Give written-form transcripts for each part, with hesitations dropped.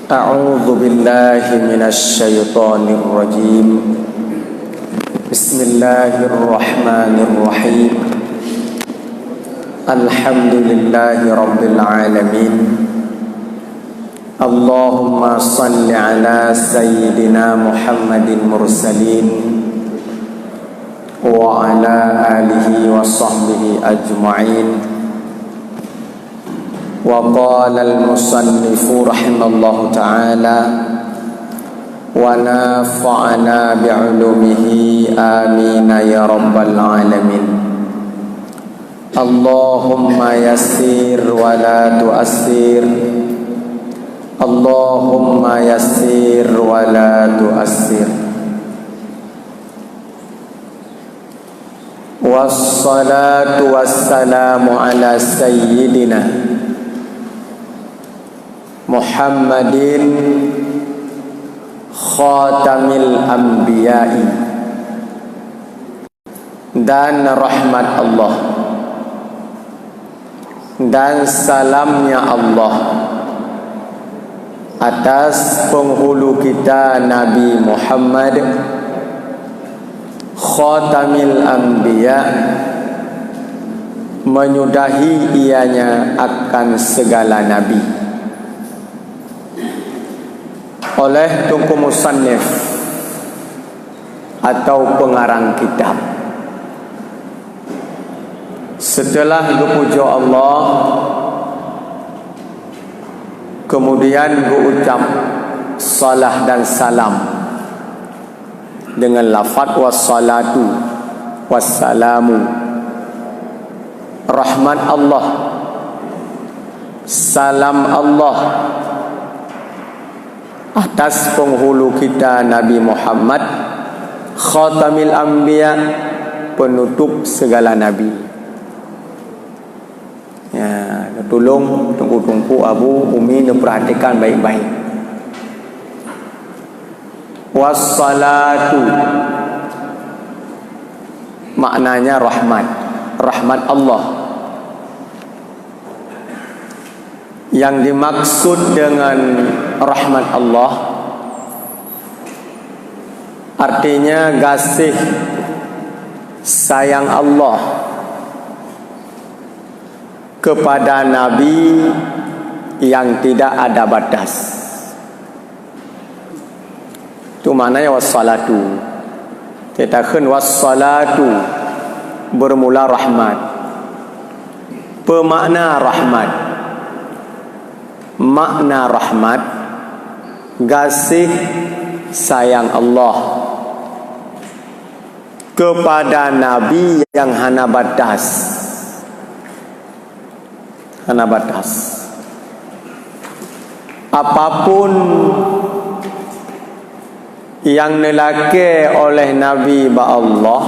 أعوذ بالله من الشيطان الرجيم بسم الله الرحمن الرحيم الحمد لله رب العالمين اللهم صل على سيدنا محمد المرسلين وعلى آله وصحبه أجمعين. وقال المصنف رحمه الله تعالى ونفعنا بعلومه آمين يا رب العالمين. اللهم يسر ولا تؤثر اللهم يسر ولا تؤثر. والصلاة والسلام على سيدنا Muhammadin khatamil anbiya'i, dan rahmat Allah dan salamnya Allah atas penghulu kita Nabi Muhammad khatamil anbiya', menyudahi ianya akan segala nabi, oleh Tunku Musannif atau pengarang kitab. Setelah dipuja Allah, kemudian diucap salah dan salam dengan lafaz wassalatu wassalamu, rahmat Allah, salam Allah atas penghulu kita Nabi Muhammad khatamil anbiya, penutup segala nabi. Ya, tolong tunggu-tunggu Abu Umi perhatikan baik-baik. Wassalatu maknanya rahmat, rahmat Allah. Yang dimaksud dengan rahmat Allah artinya kasih sayang Allah kepada Nabi yang tidak ada batas. Itu maknanya wassalatu. Kita khen wassalatu bermula rahmat. Pemakna rahmat, makna rahmat, kasih sayang Allah kepada Nabi yang hana batas, hana batas. Apapun yang dilake oleh Nabi ba Allah,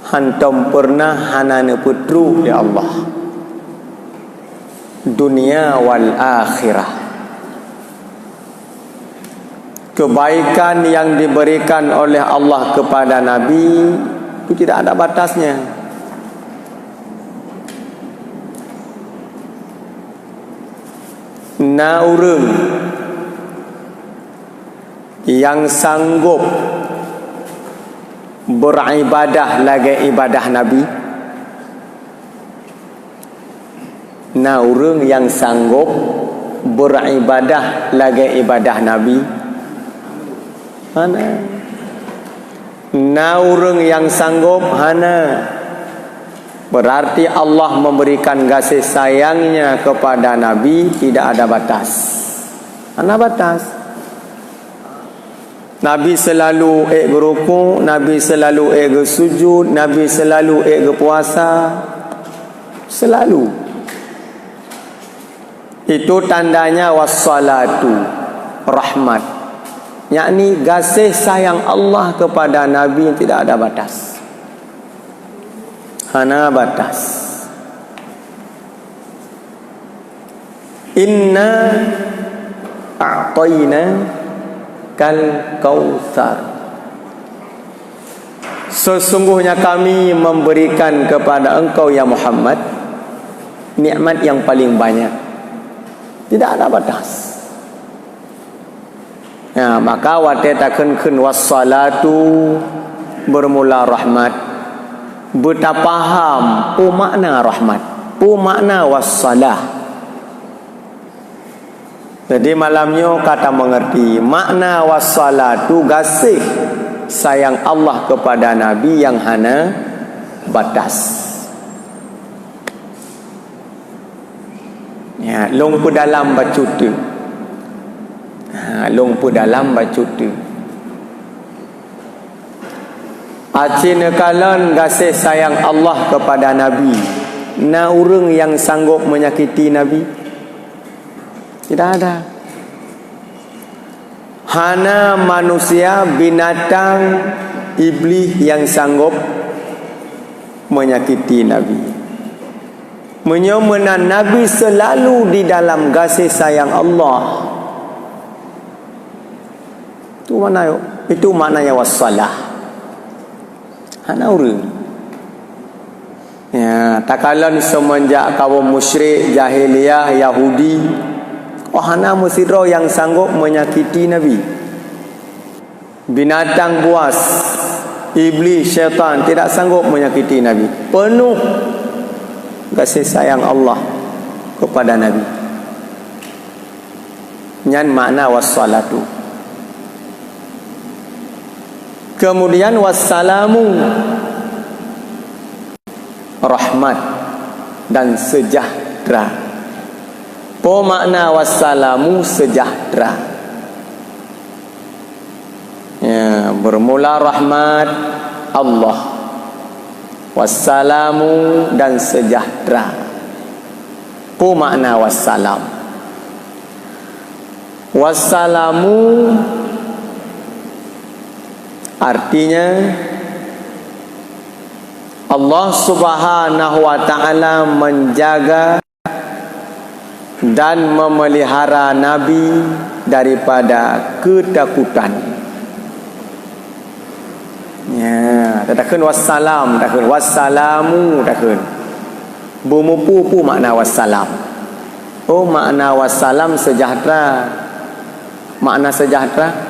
hantam pernah hana neputru di Allah, dunia wal akhirah. Kebaikan yang diberikan oleh Allah kepada Nabi itu tidak ada batasnya. Naurung yang sanggup beribadah lagi ibadah Nabi, nah orang yang sanggup beribadah lagi ibadah Nabi mana? Nah orang yang sanggup hana, berarti Allah memberikan kasih sayangnya kepada Nabi tidak ada batas, hana batas. Nabi selalu beruku, Nabi selalu bersujud, Nabi selalu berpuasa, selalu. Itu tandanya wassalatu, rahmat, yakni kasih sayang Allah kepada Nabi yang tidak ada batas, hana batas. Inna a'tayna kal kautsar, sesungguhnya kami memberikan kepada engkau ya Muhammad nikmat yang paling banyak. Tidak ada batas. Ya, maka wate takkan wassalatu bermula rahmat. Betapa faham pu makna rahmat, pu makna wassalah. Jadi malamnya kata mengerti makna wassalatu gasih sayang Allah kepada Nabi yang hana batas. Ya, long pu dalam baca tu. Long pu dalam baca tu. Acin kalan gasih sayang Allah kepada Nabi. Na orang yang sanggup menyakiti Nabi? Tidak ada. Hana manusia, binatang, iblis yang sanggup menyakiti Nabi. Menyomenan Nabi selalu di dalam kasih sayang Allah. Itu maknanya wassalah. Hana urang. Ya, takalan semenjak kaum musyrik jahiliyah Yahudi, hana musiro yang sanggup menyakiti Nabi. Binatang buas, iblis, syaitan tidak sanggup menyakiti Nabi. Penuh kasih sayang Allah kepada Nabi. Nyan makna wassalatu. Kemudian wassalamu, rahmat dan sejahtera. Po makna wassalamu, sejahtera. Ya, bermula rahmat Allah, wassalamu dan sejahtera. Po makna wassalam. Wassalamu artinya Allah Subhanahu wa ta'ala menjaga dan memelihara Nabi daripada ketakutan. Ya, takkan wassalam, takkan wassalamu, takkan. Bumupu makna wassalam. Oh, makna wassalam sejahtera. Makna sejahtera.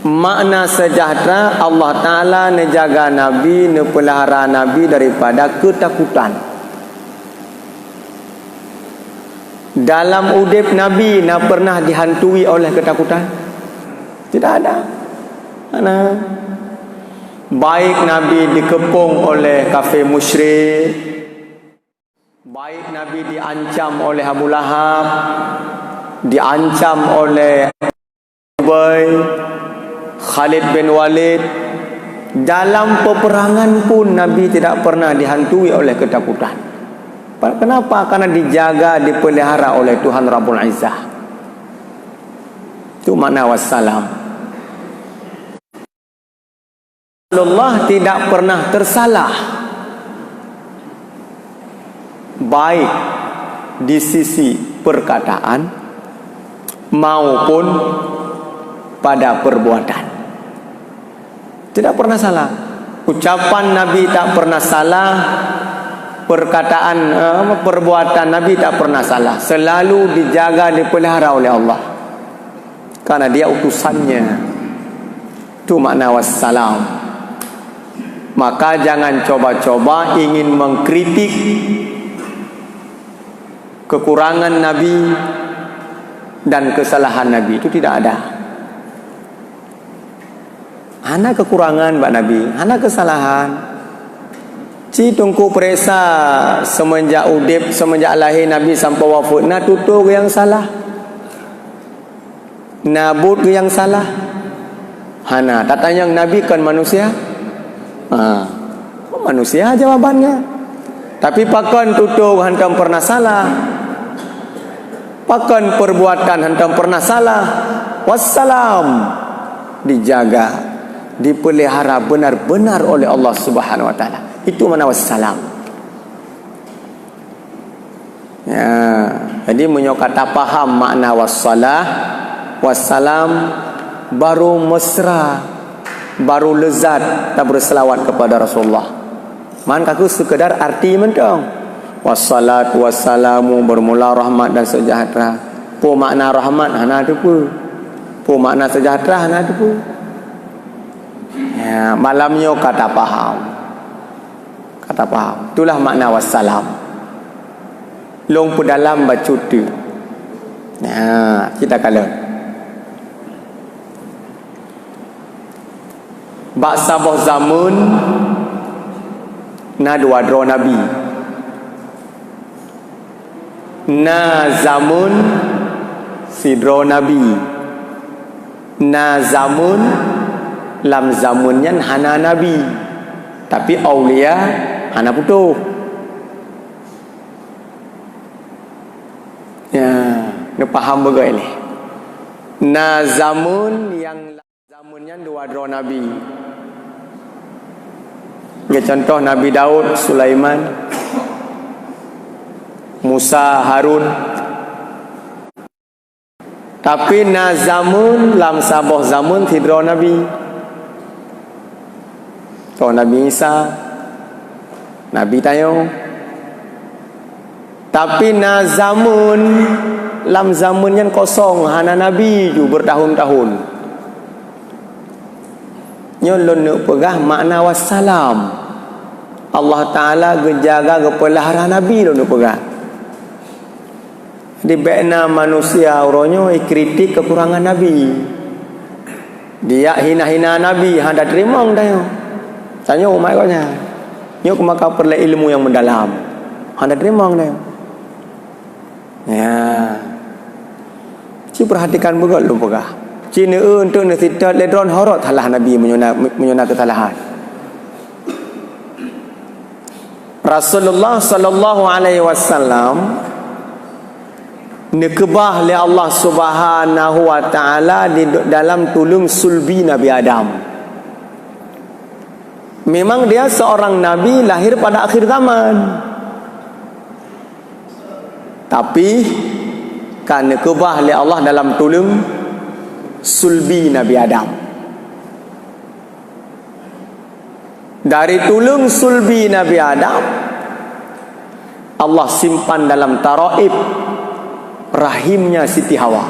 Makna sejahtera Allah Ta'ala menjaga Nabi, nepelihara Nabi daripada ketakutan. Dalam udip Nabi nak pernah dihantui oleh ketakutan? Tidak ada. Mana? Baik Nabi dikepung oleh kafir musyrik, baik Nabi diancam oleh Abu Lahab, diancam oleh Ubay, Khalid bin Walid. Dalam peperangan pun Nabi tidak pernah dihantui oleh ketakutan. Kenapa? Karena dijaga, dipelihara oleh Tuhan Rabbul Izzah. Itu makna wassalam. Allah tidak pernah tersalah, baik di sisi perkataan maupun pada perbuatan. Tidak pernah salah. Ucapan Nabi tak pernah salah, perkataan perbuatan Nabi tak pernah salah. Selalu dijaga, dipelihara oleh Allah, karena dia utusannya. Itu makna wassalam. Maka jangan coba-coba ingin mengkritik kekurangan Nabi dan kesalahan Nabi. Itu tidak ada. Hana kekurangan Mbak Nabi, hana kesalahan. Ci tungku peresa semenjak udip, semenjak lahir Nabi sampai wafat, na tutur yang salah, nabut yang salah. Hana tatanya Nabi kan manusia. Manusia jawabannya. Tapi pakan tutur hantam pernah salah, pakan perbuatan hantam pernah salah. Wassalam, dijaga, dipelihara benar-benar oleh Allah Subhanahu wa ta'ala. Itu mana wassalam. Ya, jadi menyokata paham makna wassalah, wassalam, baru mesra, baru lezat tak berselawat kepada Rasulullah. Man kaku sekedar arti mentong. wassalatu wassalamu bermula rahmat dan sejahtera. Apa makna rahmat? Hana tu pun. Apa makna sejahtera? Hana tu pun. Ya, malamnya kata faham. Kata faham. Itulah makna wassalam. Long pu dalam baca tu. Nah, kita kala. Bak sabah zaman na dua dro nabi. Na zaman sidro nabi. Na zaman lam zamunnya hana nabi. Tapi aulia hana putuh. Ya, ni paham bagai ni. Na zaman yang zamunnya dua dro nabi. Ya, contoh Nabi Daud, Sulaiman, Musa, Harun. Tapi na zamun lam sabah zamun tidro Nabi. So Nabi Isa, Nabi tayo. Tapi na zamun lam zamun yang kosong hana Nabi ju bertahun-tahun. Nyolon nak pegah makna wassalam. Allah Ta'ala gejaga kepelihara Nabi lo nak pegah. Di bekna manusia orangnya kritik kekurangan Nabi. Dia hina-hina Nabi, hendak terima dah. Tanya umai kau nya. Nyok maka perlu ilmu yang mendalam. Hendak terima dah. Ya. Ci perhatikan betul lo pegah. Cina untuk nasihat ledron horot halah Nabi menyuna kesalahan. Rasulullah sallallahu alaihi wasallam nikbah li Allah Subhanahu wa taala di dalam tulung sulbi Nabi Adam. Memang dia seorang nabi lahir pada akhir zaman. Tapi kan nikbah li Allah dalam tulung sulbi Nabi Adam. Dari tulung sulbi Nabi Adam Allah simpan dalam taraib rahimnya Siti Hawa.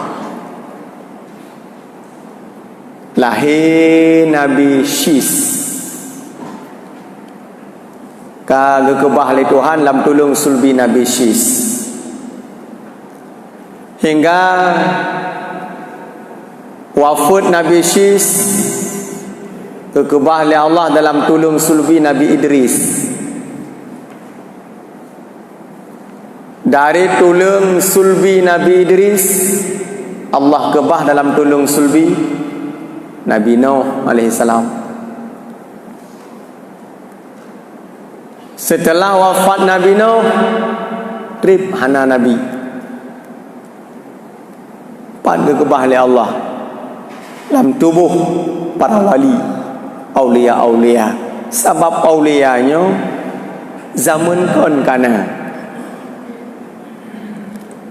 Lahir Nabi Syis kebah li Tuhan dalam tulung sulbi Nabi Syis. Hingga wafat Nabi Syis kekebah oleh Allah dalam tulung sulbi Nabi Idris. Dari tulung sulbi Nabi Idris Allah kebah dalam tulung sulbi Nabi Nuh alaihi salam. Setelah wafat Nabi Nuh trip hana Nabi pada kebah oleh Allah dalam tubuh para wali, aulia-aulia. Sebab aulianya zaman kon kana.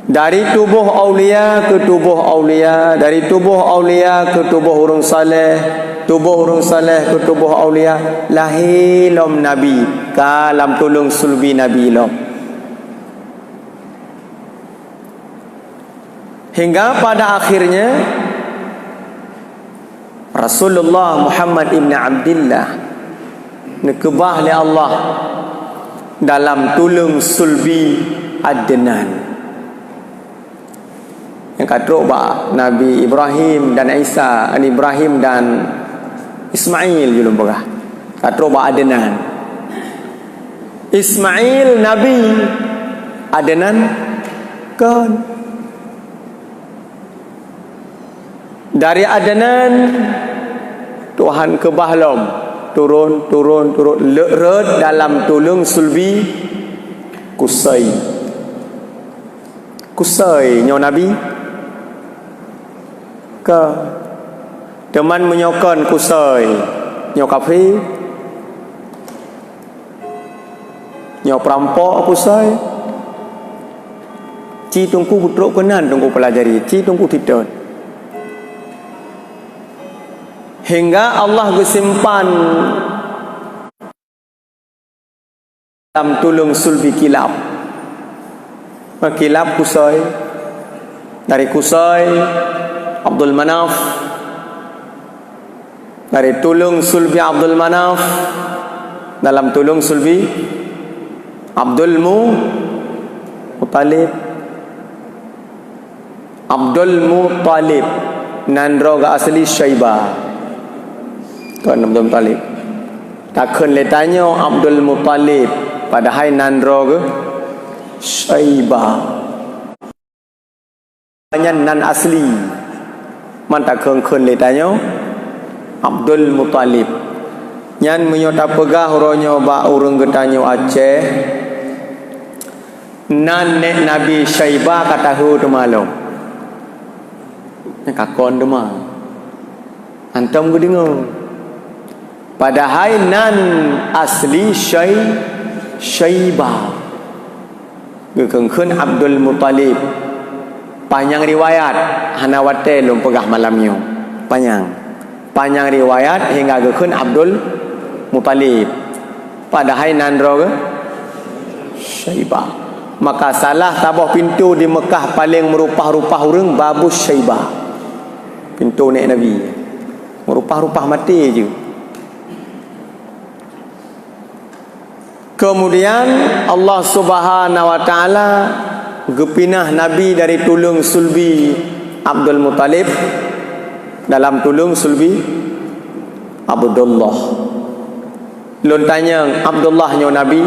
Dari tubuh aulia ke tubuh aulia, dari tubuh aulia ke tubuh orang saleh, tubuh orang saleh ke tubuh aulia, lahir lom Nabi kalam tulung sulbi Nabi lom. Hingga pada akhirnya Rasulullah Muhammad ibn Abdullah nikbah oleh Allah dalam tulung sulbi Adnan. Yang kata Nabi Ibrahim dan Isa, Ibrahim dan Ismail julum pegah. Kata Adnan. Ismail Nabi, Adnan kan. Dari Adnan Tuhan ke Bahlom turun lerut dalam tulung sulbi Kusai nyo Nabi ke teman menyokon Kusai nyo kafir nyo perampok Kusai ci tungku putruk kenan tungku pelajari ci tungku tidak. Hingga Allah bersimpan dalam tulung sulbi kilap Kilab Qusay. Dari Qusay Abdul Manaf. Dari tulung sulbi Abdul Manaf. Dalam tulung sulbi Abdul Muttalib. Abdul Muttalib Nandroga asli Syaibah. Tuan Abdul Muttalib. Takkan letanya Abdul Muttalib padahal Nandroga Syaibah. Nan asli man tak khun le tanyo Abdul Muttalib nyan menyota pegah ronyo ba urang getanyo Aceh nan nek Nabi Syaibah kata hu tu malum nek kakon tu mah antum ku dengar padahal nan asli Syaibah gekeun Abdul Muttalib. Panjang riwayat hanawate lum pegah malamnya panjang riwayat hingga gekeun Abdul Muttalib padahal nandro Syaibah. Maka salah tabah pintu di Mekah paling merupah-rupah urang babus Syaibah. Pintu nek Nabi merupah-rupah mati je. Kemudian Allah Subhanahu wa taala gepinah Nabi dari tulung sulbi Abdul Muttalib dalam tulung sulbi Abdullah. Lun tanya Abdullah nyo Nabi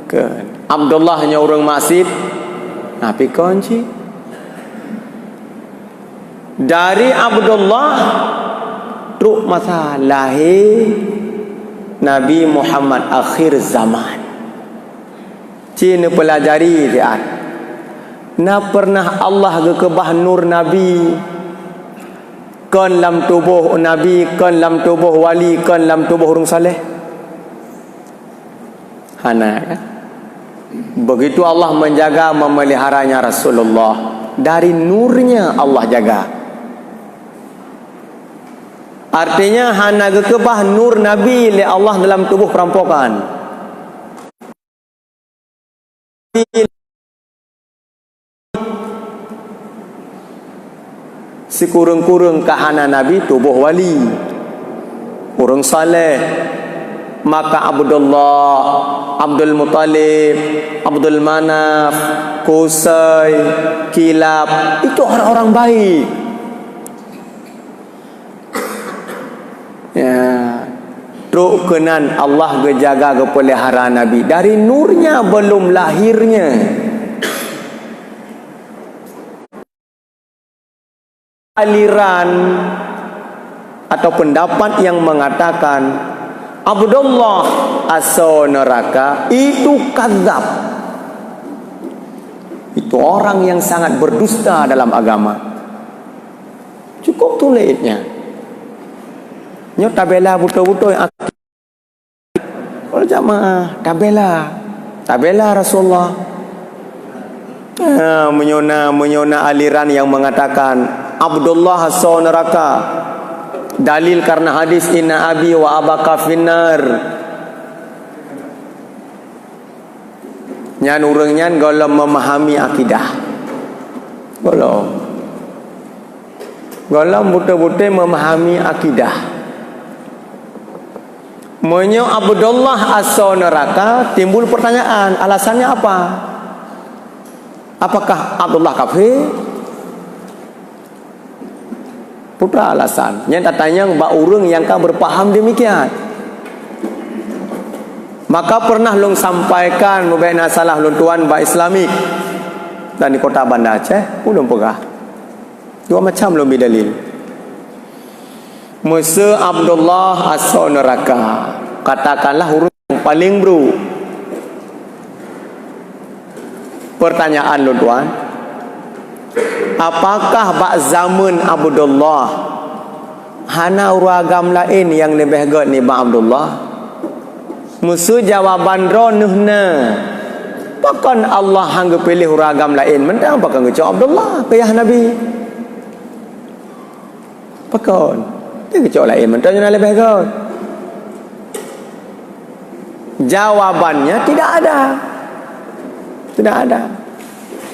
ke Abdullah nyo orang maksud tapi kunci dari Abdullah truk masa lahir Nabi Muhammad akhir zaman. Cina pelajari dia. Na pernah Allah gekebah nur Nabi. Kan lam tubuh Nabi, kan lam tubuh wali, kan lam tubuh orang saleh. Hana kan? Begitu Allah menjaga memeliharanya Rasulullah. Dari nurnya Allah jaga. Artinya hana gekebah nur Nabi oleh Allah dalam tubuh perampokan. Si kurung-kurung kahana Nabi tubuh wali kurung saleh. Maka Abdullah, Abdul Muttalib, Abdul Manaf, Qusay, Kilab itu orang-orang baik ya. Truk kenan Allah gejaga kepelihara Nabi dari nurnya belum lahirnya. Aliran atau pendapat yang mengatakan Abdullah asal neraka itu kadzab. Itu orang yang sangat berdusta dalam agama. Cukup tulisnya. Nyo tabela buto-buto yang kalau jamaah tabela Rasulullah menyona aliran yang mengatakan Abdullah asal neraka. Dalil karena hadis inna abi wa abaka finnar. Nyan urang nyan golong memahami akidah. Golong betul-betul memahami akidah. Menyo Abdullah asal neraka, timbul pertanyaan, alasannya apa? Apakah Abdullah kafir? Putra alasan. Yang tanya mbak urang yang kau berpaham demikian. Maka pernah long sampaikan mubena salah lon tuan ba Islamik dan di kota Banda Aceh, belum pegah. Dua macam belum bidalil. Musa Abdullah asal neraka. Katakanlah huruf yang paling buruk. Pertanyaan lon tuan. Apakah bak zaman Abdullah hana uragam lain yang lebih god ni bak Abdullah? Musuh jawaban ronuhna. Bahkan Allah hangga pilih uragam lain. Mentang bahkan ngecok Abdullah payah Nabi. Bahkan dia ngecok lain. Mentang yang lebih god. Jawabannya tidak ada. Tidak ada.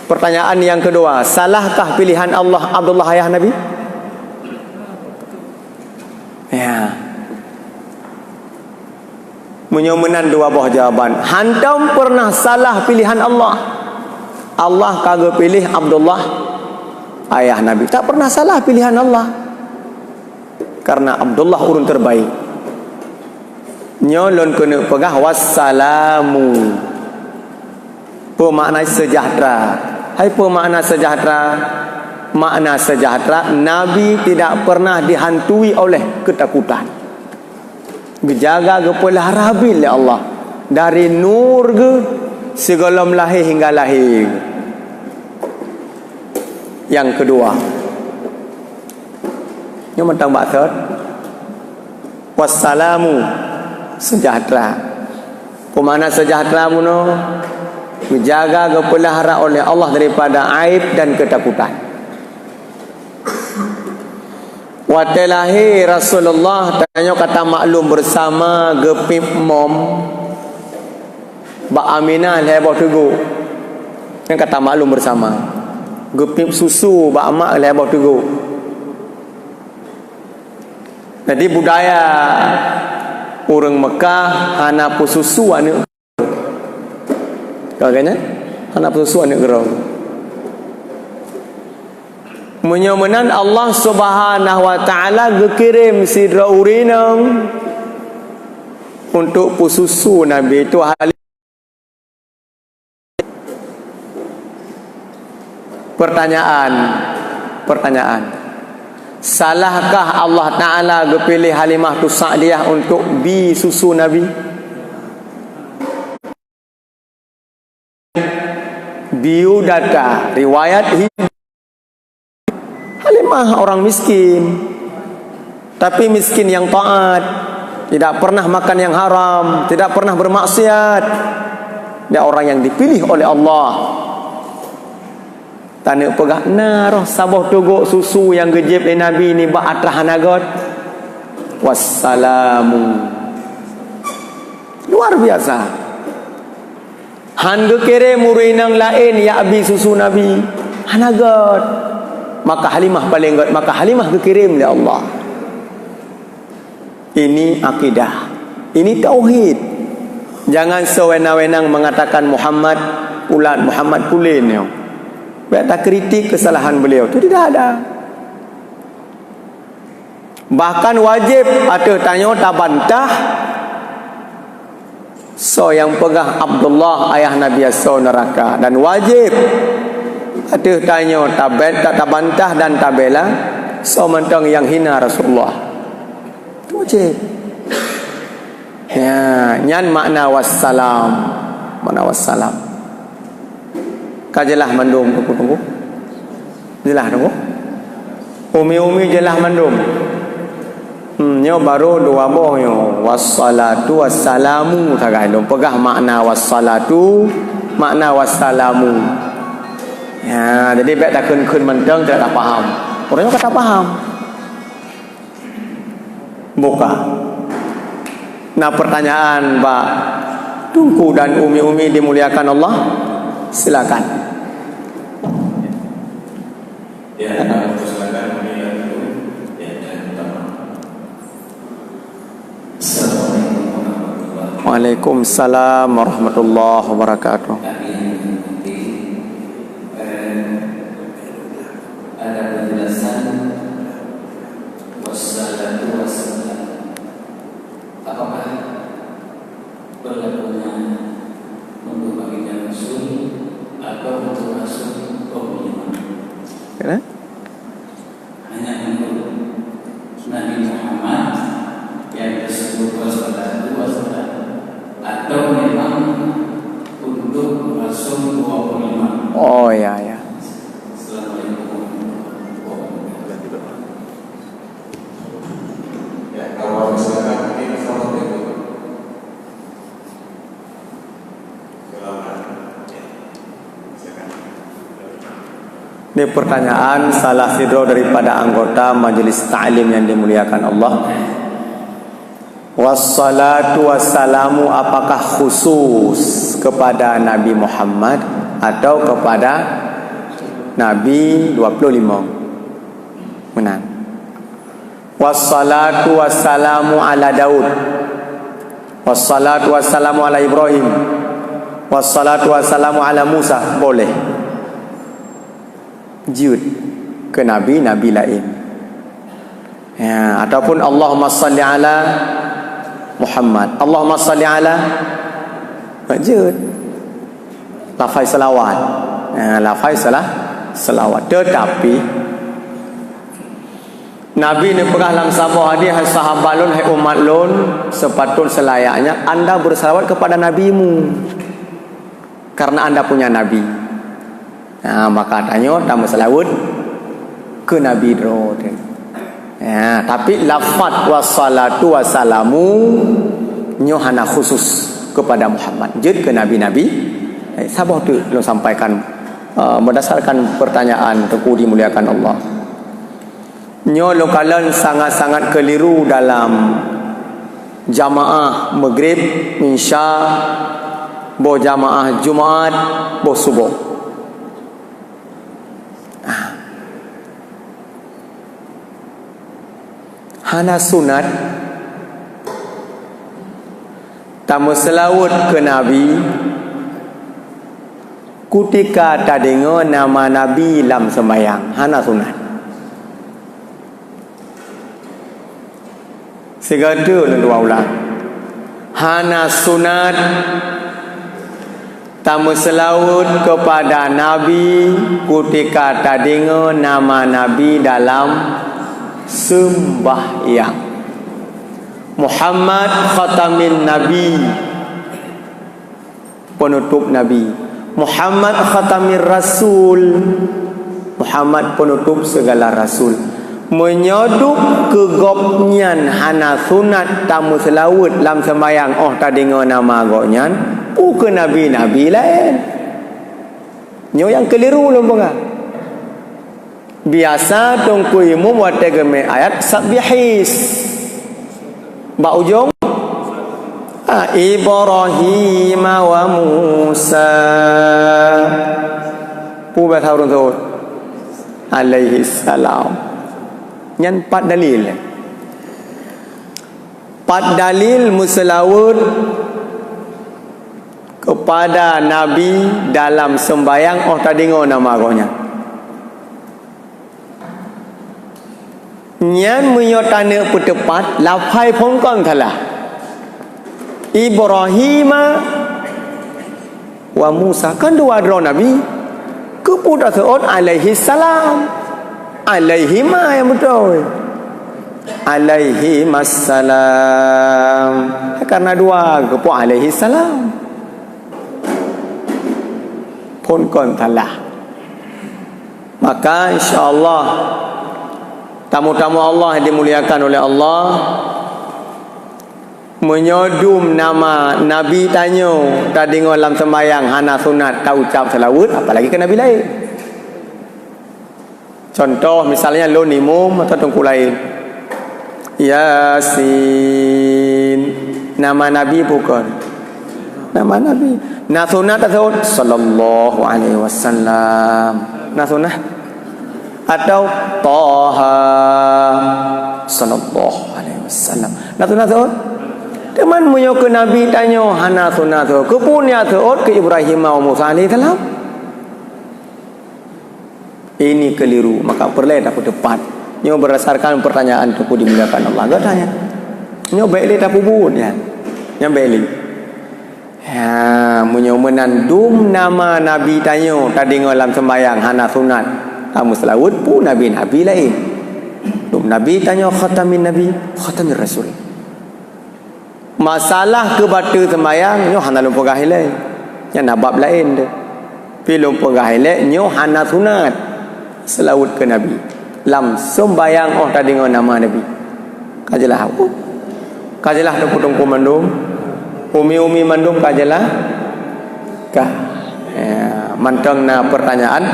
Pertanyaan yang kedua, salahkah pilihan Allah Abdullah ayah Nabi? Ya. Menyomenan dua buah jawaban. Hantam pernah salah pilihan Allah. Allah kagak pilih Abdullah ayah Nabi. Tak pernah salah pilihan Allah. Karena Abdullah urun terbaik. Nyolon kena pegah wassalamu. Pemakna sejahtera. Hai pemakna sejahtera. Makna sejahtera, Nabi tidak pernah dihantui oleh ketakutan. Dijaga kepelihara bil ya Allah. Dari nur ke sebelum lahir hingga lahir. Yang kedua, yang mentang baksud wassalamu sejahtera. Pemana sejahtera muno dijaga kepelihara oleh Allah daripada aib dan ketakutan. Watelahi Rasulullah tanya kata maklum bersama gepip mom Ba Aminah lebo tugu. Yang kata maklum bersama gepip susu ba amak lebo tugu. Jadi budaya orang Mekah hana susu anu. Kagaknya hana susu anu gerong. Menyomenan Allah Subhanahu wa taala gekirim sidra urinang untuk pususu Nabi itu hal. Pertanyaan. Salahkah Allah taala gepilih Halimah tu Sa'diyah untuk bi susu Nabi? Biudata riwayat Halimah orang miskin, tapi miskin yang taat, tidak pernah makan yang haram, tidak pernah bermaksiat. Dia orang yang dipilih oleh Allah. Tanya pegah naroh sabah togok susu yang gejib oleh Nabi ni ba atrah hanagot. Wassalamu. Luar biasa. Han gekere murinang lain ya abi susu Nabi hanagot. Maka Halimah paling god, maka Halimah dikirim oleh Allah. Ini akidah, ini tauhid. Jangan sewenang-wenang mengatakan Muhammad ulat Muhammad pulin yo. Biar tak kritik kesalahan beliau, itu tidak ada. Bahkan wajib ada tanya tak bantah. So yang pegah Abdullah ayah Nabi so neraka, dan wajib ada tanya tak bantah dan tak bela so mentang yang hina Rasulullah. Itu wajib. Ya, nyan makna wassalam. Makna wassalam. Kajelah mandum tunggu. Jelah tunggu. Umi jelah mandum. Nyo baru dua boh nyo wassalatu wassalamu tagai dong pegah makna wassalatu makna wassalamu. Ya, jadi baik tak kun mentang tidak faham. Orangnya kata faham. Buka. Nah pertanyaan Pak Tungku dan Umi dimuliakan Allah. Silakan. Ya, silakan Umi dan Ibu. Waalaikumsalam warahmatullahi wabarakatuh. Oh ya. Ini pertanyaan salah sidro daripada anggota majelis ta'lim yang dimuliakan Allah. Wassalatu wassalamu apakah khusus kepada Nabi Muhammad atau kepada Nabi 25 menang. Wassalatu wassalamu ala Daud, wassalatu wassalamu ala Ibrahim, wassalatu wassalamu ala Musa, boleh jud ke nabi-nabi lain. Ya, ataupun Allahumma salli ala Muhammad, Allahumma salli ala, jud lafaz selawat. Lafaz selawat. Tetapi Nabi ni pernah dalam sebuah hadis, hai sahabat lun, hai umat lun, sepatut selayaknya anda bersalawat kepada nabimu karena anda punya nabi. Maka tanya tambah salawat ke nabi dro. Tapi lafaz wassalatu wassalamu nyohana khusus kepada Muhammad, jud ke nabi-nabi. Sabah tu lo sampaikan berdasarkan pertanyaan Tuku dimuliakan Allah. Nyo lo kalian sangat-sangat keliru dalam jamaah maghrib, insya, bo jamaah Jumaat, bo subuh. Hana sunat tamu selawat ke Nabi ketika tak dengar nama Nabi dalam sembahyang. Hana sunat. Segala dua ulang. Hana sunat tamu selawat kepada Nabi ketika tak dengar nama Nabi dalam sembahyang. Muhammad khatamin Nabi, penutup Nabi. Muhammad khatamir Rasul, Muhammad penutup segala Rasul. Menyoduk kegopnyan hana sunat tamu selawat dalam sembahyang. Oh tak dengar nama agaknyan, bukan Nabi-Nabi lain. Nyo yang keliru lho bang. Biasa tungku imam buat tegeme ayat sabbihis. Ba ujung Ibrahim wa Musa. Puba Harun tu alaihi salam. Yang 4 dalil. 4 dalil muselawat kepada Nabi dalam sembahyang. Oh tak dengar nama agaknya. Nyan menyotana petepat lafai pongkong kalah. Ibrahim wa Musa, kan dua dro Nabi. Kepudak seot alaihi salam. Alaihi ma yang betul. Alaihi assalam. Karena dua kepu alaihi salam. Pongkong kalah. Maka insya-Allah tamu-tamu Allah yang dimuliakan oleh Allah, menyodum nama Nabi tanya tak dengar dalam sembahyang hana sunat tak ucap selawat, apalagi ke Nabi lain. Contoh misalnya lo nimum atau tungku lain Yasin, nama Nabi bukan nama Nabi. Nah sunat atau sallallahu alaihi wasallam, nah sunat atau Taha sallallahu alaihi wasallam. Nah sunat teman munyo ke Nabi tanya hana sunat ke punya teot ke Ibrahim wa Musa alaihi salam. Ini keliru, maka perlu aku tepat. Nyo berdasarkan pertanyaan Tuku dimuliakan Allah. Gak tanya. Nyo baik tak pubun ya. Yang baik. Ya, munyo menandum nama Nabi tanya tadi dalam sembahyang hana sunat. Kamu selawat pun nabi-nabi lain. Dum Nabi tanya khatamin Nabi, khatamir Rasul. Masalah ke batu sembahyang nyo hana lupa gahilai. Yang nabab lain tu. Pi lupa gahilai nyo hana sunat. Selawat ke Nabi lam sembayang. Oh tak dengar nama Nabi. Kajalah apa? Kajalah tungku-tungku mandum, umi-umi mandum kajalah kah ya, mantang na pertanyaan.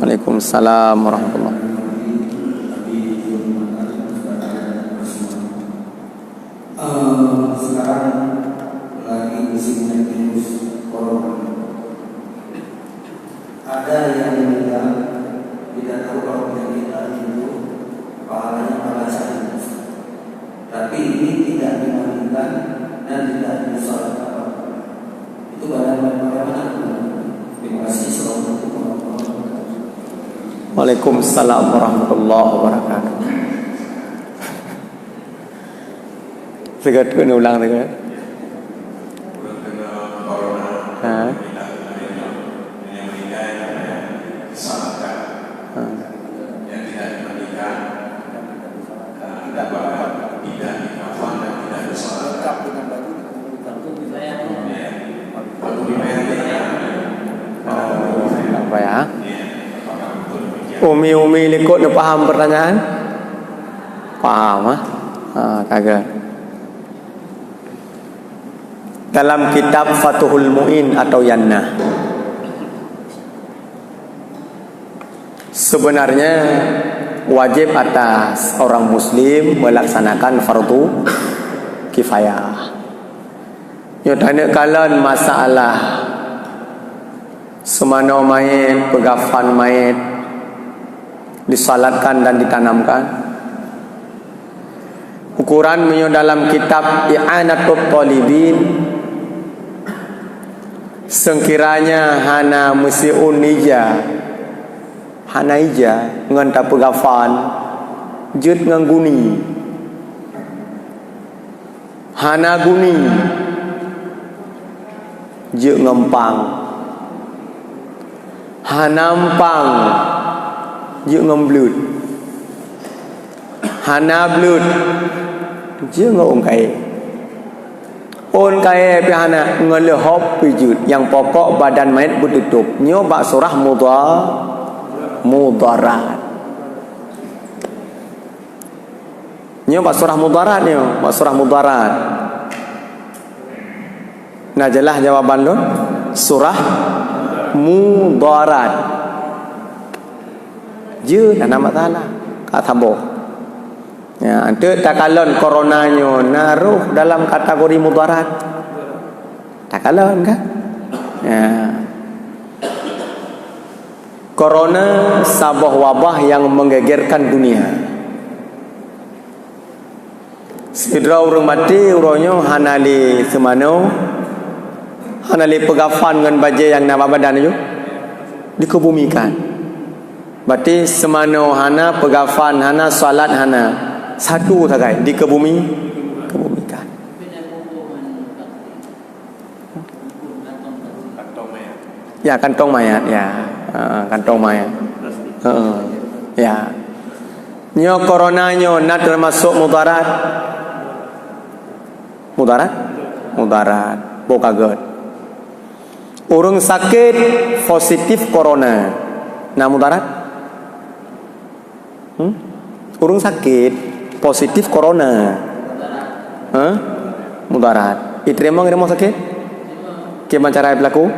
Waalaikumsalam warahmatullahi wabarakatuh. sekarang lagi musimnya virus corona. Ada yang bilang tidak tahu kalau penyakit itu pahalanya pahala saja. Tapi ini tidak dimandikan dan tidak disolatkan. Itu bagaimana? Terima kasih. Assalamualaikum warahmatullahi wabarakatuh. Waalaikumsalam warahmatullahi wabarakatuh. Segat kena ulang segat. Ha. Apa ya? Umi likut nak faham pertanyaan? Faham ah? Kagak. Dalam kitab Fathul Mu'in atau Yannah, sebenarnya wajib atas orang muslim melaksanakan fardu kifayah. Yo tanya kalian masalah semana mayit, pegafan mayit disalatkan dan ditanamkan. Ukuran menyo dalam kitab I'anatul Talibin, sekiranya hana musiun nija hana ija ngan ta pegafan jut ngan guni hana guni jut ngempang hanampang jut ngemblut hana blut jut ngong kai on kai pihana ngelehop pijut yang pokok badan mayat bertutup nyo bak surah mudarat nyo bak surah mudarat nyo bak surah mudarat. Nah jelas jawaban lo surah mudarat je tak nama salah kata boh. Ya, ante takalon coronanyo naruh dalam kategori mudarat. Takalon kan? Ya. Corona sebuah wabah yang menggegerkan dunia. Sidra urang mati uronyo hanali semano hanali pegafan dengan baje yang nama badan itu dikebumikan. Berarti semano hana pegafan hana salat hana satu sagai dikebumikan. Ya kantong mayat ya. Kantong mayat. Ya. Nyo coronanyo nak termasuk mudarat. Mudarat. Bokaget. Urang sakit positif corona. Nah mudarat? Urang sakit positif corona. Mudarat. Iterima ngirimo sakit? Gimana cara berlaku?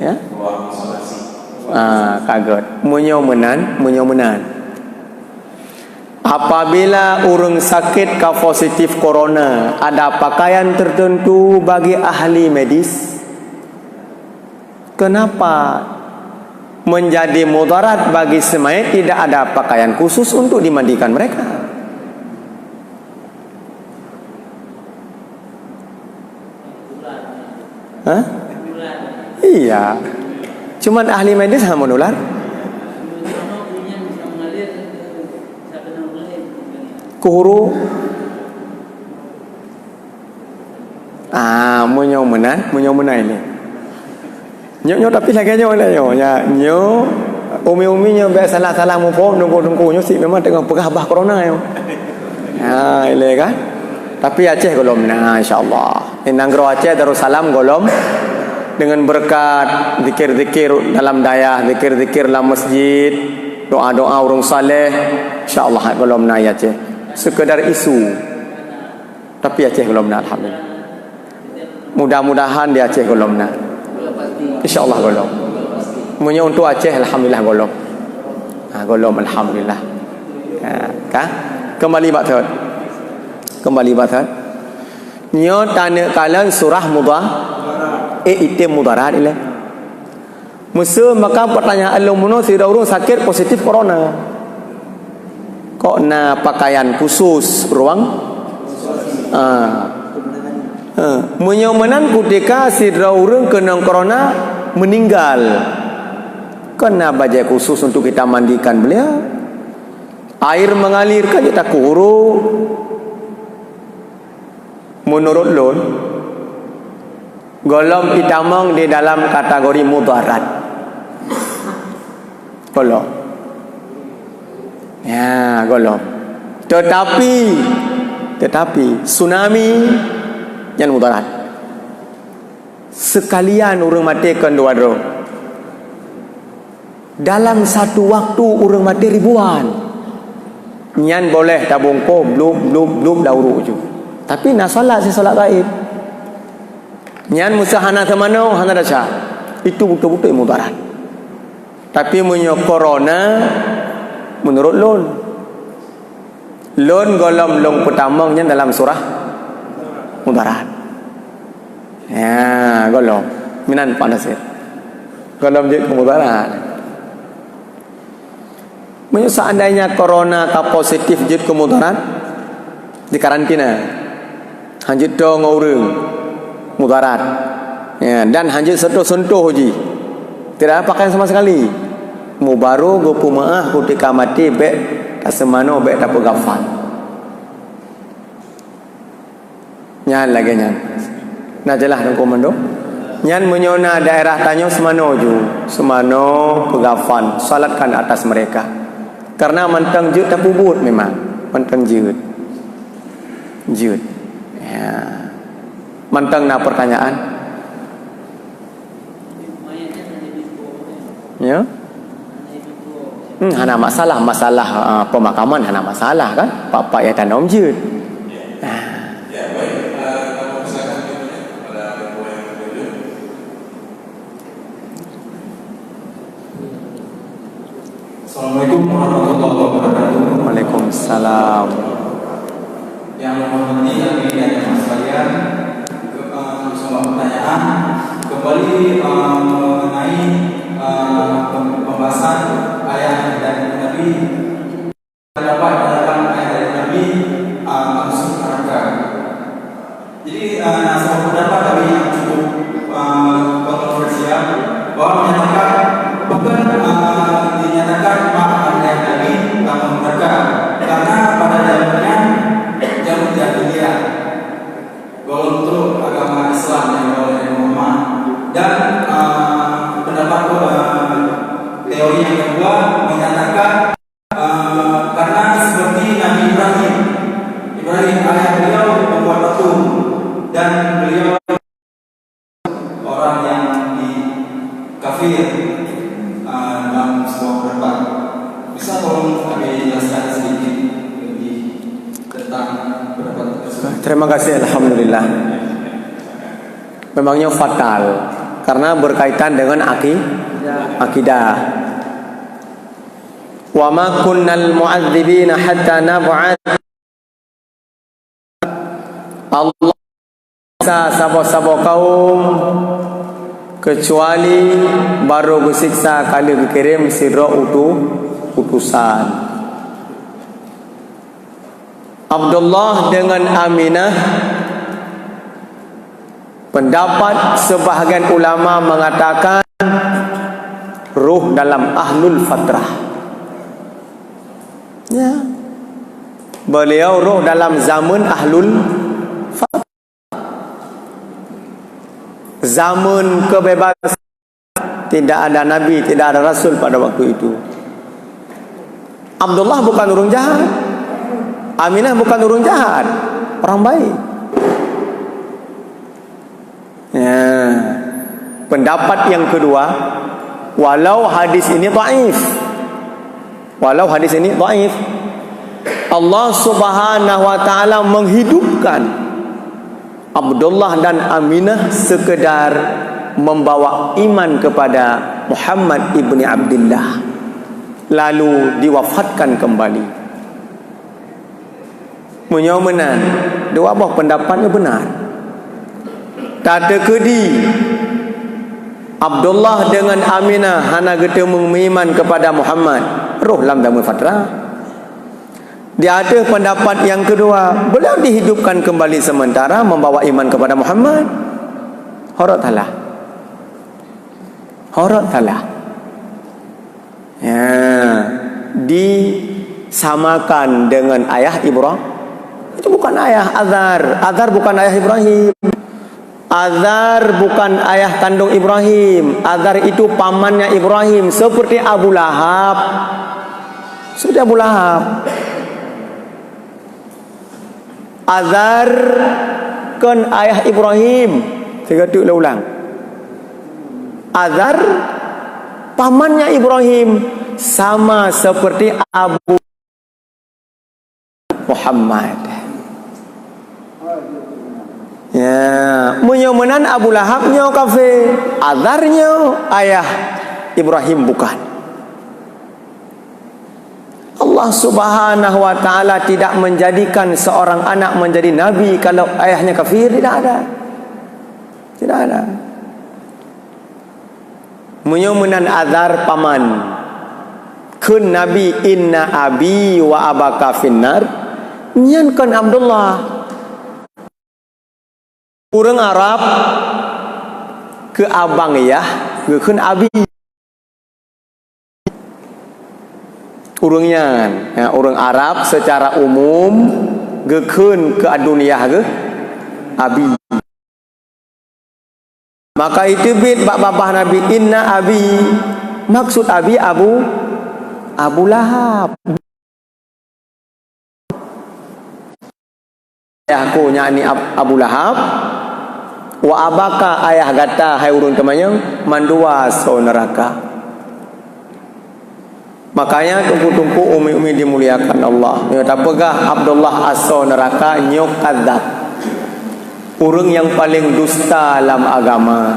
Ya? Kaget. Menyomenan. Apabila orang sakit ke positif corona, ada pakaian tertentu bagi ahli medis. Kenapa menjadi mudarat bagi semayat tidak ada pakaian khusus untuk dimandikan mereka? Hah? Iya. Cuman ahli medis hanya menular. Kuhuru. Menyomenan ini. Nyo tapi lagi nyo ya nyo umi nyo biasa salah mumpung nunggu nyo sih memang tengah pegabah corona yo. Ile kan. Tapi Aceh golom insyaallah. Nanggro Aceh Darussalam golom dengan berkat zikir-zikir dalam dayah, zikir-zikir dalam masjid, doa-doa orang saleh, insyaallah golom ya Aceh. Sekedar isu. Tapi Aceh golom alhamdulillah. Mudah-mudahan di Aceh golom InsyaAllah golong. Punya untuk Aceh alhamdulillah golong. Golom alhamdulillah. Kah? Kembali batat. Nyo tanya kalian surah itim mudarat ile. Musa maka pertanyaan lumno si daurung sakit positif corona. Kok na pakaian khusus ruang? Menyomanan ketika si daurung kena corona meninggal. Kena baju khusus untuk kita mandikan beliau. Air mengalir kan kita kuru. Menurut lon, golom itamang di dalam kategori mudarat. Golom. Ya, golom. Tetapi tsunami yang mudarat. Sekalian orang mati kedua dro. Dalam satu waktu orang mati ribuan. Nyan boleh tabung ko belum dauru je. Tapi nak solat si solat gaib. Nyan musa hana temano hana daca. Itu betul-betul mudarat. Tapi munyo corona menurut lon golom long pertama nyan dalam surah mudarat. Ya, golom minan panasir. Golom je mudarat. Seandainya corona tak positif jid kemudarat di karantina hanjit dong orang mudarat ya, dan hanjit sentuh ji tidak pakai sama sekali mu baru go pumaah ketika mati bek tak semano bek tak pegafan nyan lagi nyan nah jelah dong komando nyan menyona daerah tanyo semano pegafan salatkan atas mereka. Karena mantang jut tak bubut memang. Mantang jut. Ya. Mantang nak pertanyaan? Ya. Hana masalah pemakaman hana masalah kan? Papa ya tanam jut. Ya, baik. Kamu silakan pada ketua yang ketujuh. Assalamualaikum warahmatullahi wabarakatuh. Waalaikumsalam. Yang menghormati amin dan jamaah sekalian, sebuah pertanyaan kembali mengenai pembahasan ayat dari Nabi. Terdapat dalam ayat dari Nabi masuk neraka. Jadi sebuah pendapat kami yang cukup kontroversial bahwa menyatakan bukan dinyatakan maaf oleh Nabi kamu neraka karena pada zamannya zaman jahiliyah golongan truk agama Islam yang oleh Muhammad dan pendapat teori yang kedua menyatakan karena seperti Nabi Ibrahim ayah beliau membuat patung dan beliau orang yang di kafir dalam sebuah pendapat. Bisa tolong kami jelaskan sedikit lebih tentang pendapat tersebut? Terima kasih, alhamdulillah. Memangnya fatal karena berkaitan dengan akidah. Wa ma kunnal mu'adzibina hatta nab'at Allah sabo kaum kecuali baru bersiksa kali berkirim sirra utusan. Abdullah dengan Aminah, pendapat sebahagian ulama mengatakan ruh dalam ahlul fatrah. Ya. Beliau ruh dalam zaman ahlul fatrah. Zaman kebebasan, tidak ada nabi, tidak ada rasul pada waktu itu. Abdullah bukan orang jahat, Aminah bukan orang jahat, orang baik. Ya. Pendapat yang kedua, walau hadis ini dhaif, Allah Subhanahu wa taala menghidupkan Abdullah dan Aminah sekedar membawa iman kepada Muhammad ibni Abdullah. lalu diwafatkan kembali. Menyomenan dua buah pendapatnya benar. Tak ada kedi Abdullah dengan Aminah hana ketemu mengiman kepada Muhammad roh lam dalam fatrah. Dia ada pendapat yang kedua, beliau dihidupkan kembali sementara membawa iman kepada Muhammad. Horot halah. Ya, disamakan dengan ayah Ibrahim. Itu bukan ayah Azar. Azar bukan ayah Ibrahim. Azar bukan ayah kandung Ibrahim. Azar itu pamannya Ibrahim, seperti Abu Lahab. Sudah Abu Lahab. Azar kan ayah Ibrahim. Saya kata ulang. Azar pamannya Ibrahim, sama seperti Abu Muhammad. Ya, menyomenan Abu Lahabnya kafir, Azarnya ayah Ibrahim bukan. Allah Subhanahu wa taala tidak menjadikan seorang anak menjadi nabi kalau ayahnya kafir, tidak ada. Tidak ada. Menyomenan Azar paman kun nabi inna abi wa abaka finnar nyankan Abdullah orang Arab ke abang ya ke kun abi orangnya ya, orang Arab secara umum ke kun ke dunia ke abi. Maka itu bid babah Nabi inna abi, maksud abi Abu Lahab. Ayahku yakni Abu Lahab, wa abaka ayah gata hai urun kemanyang mandua so neraka. Makanya tungku-tungku umi-umi dimuliakan Allah. Ya tak pegah Abdullah aso neraka nyok kadzab. Orang yang paling dusta dalam agama.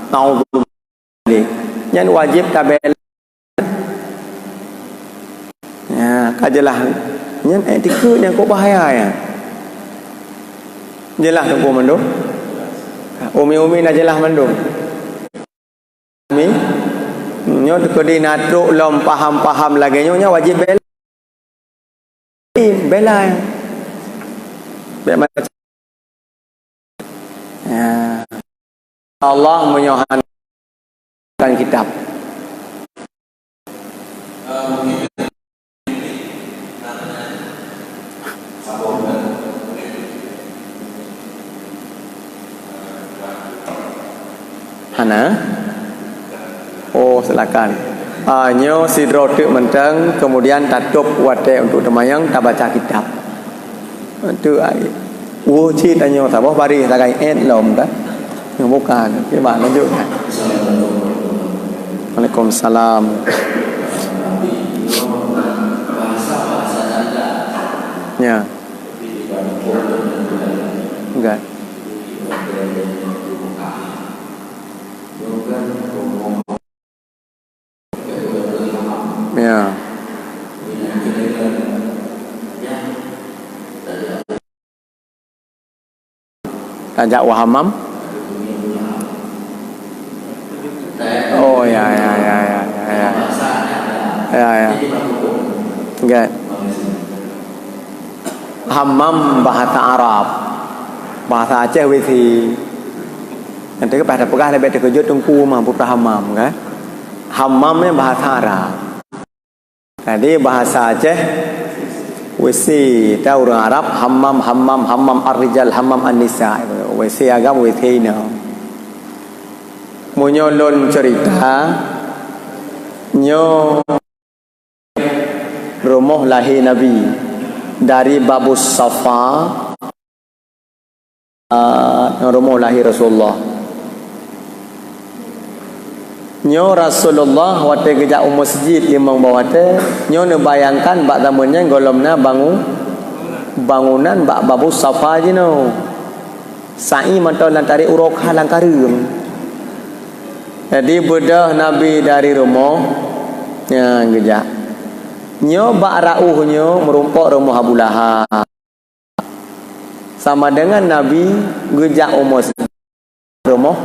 Naudzubillah. Yang wajib tabel. Ya, kajalah. Yang etika yang kau bahaya ya. Jelas tu mandu. Umi-umi nak jelas mandu. Umi. Nyo kodi natruk lom paham-paham lagi nyo wajib bela. Bela. Bela. Ya. Allah menyohankan kitab. Hana? Oh, silakan. Nyo sidro tu menteng, kemudian tatup wate untuk temayang tak baca kitab. Itu ai. Wo chi tanyo ta boh bari ta kai en lom ta. Yang bukan. Cái bạn nó dữ này. Waalaikumsalam. Ya. Enggak. Ya. Ajak wahamam. Oh ya. Enggak. Hammam bahasa Arab. Bahasa Aceh wisi. Nanti kepada pegah lebih terkejut tungku mampu hammam kan. Hammamnya bahasa Arab. Tadi bahasa Aceh wisi tahu orang Arab hammam ar-rijal hammam an-nisa. Wisi agam wisi no. Menyolon cerita nyo rumah lahir Nabi dari Babus Safa rumah lahir Rasulullah. Nyo Rasulullah wate kerja masjid imam bawate nyo ne bayangkan bak zamannya golomna bangunan bak Babus Safa je no. Sa'i mantau lantari urokha langkareum. Jadi bedah Nabi dari rumah yang kerja Nyo ba'ra'uhnyo merumpok rumah Abu Lahab. Sama dengan Nabi gejak umur rumah.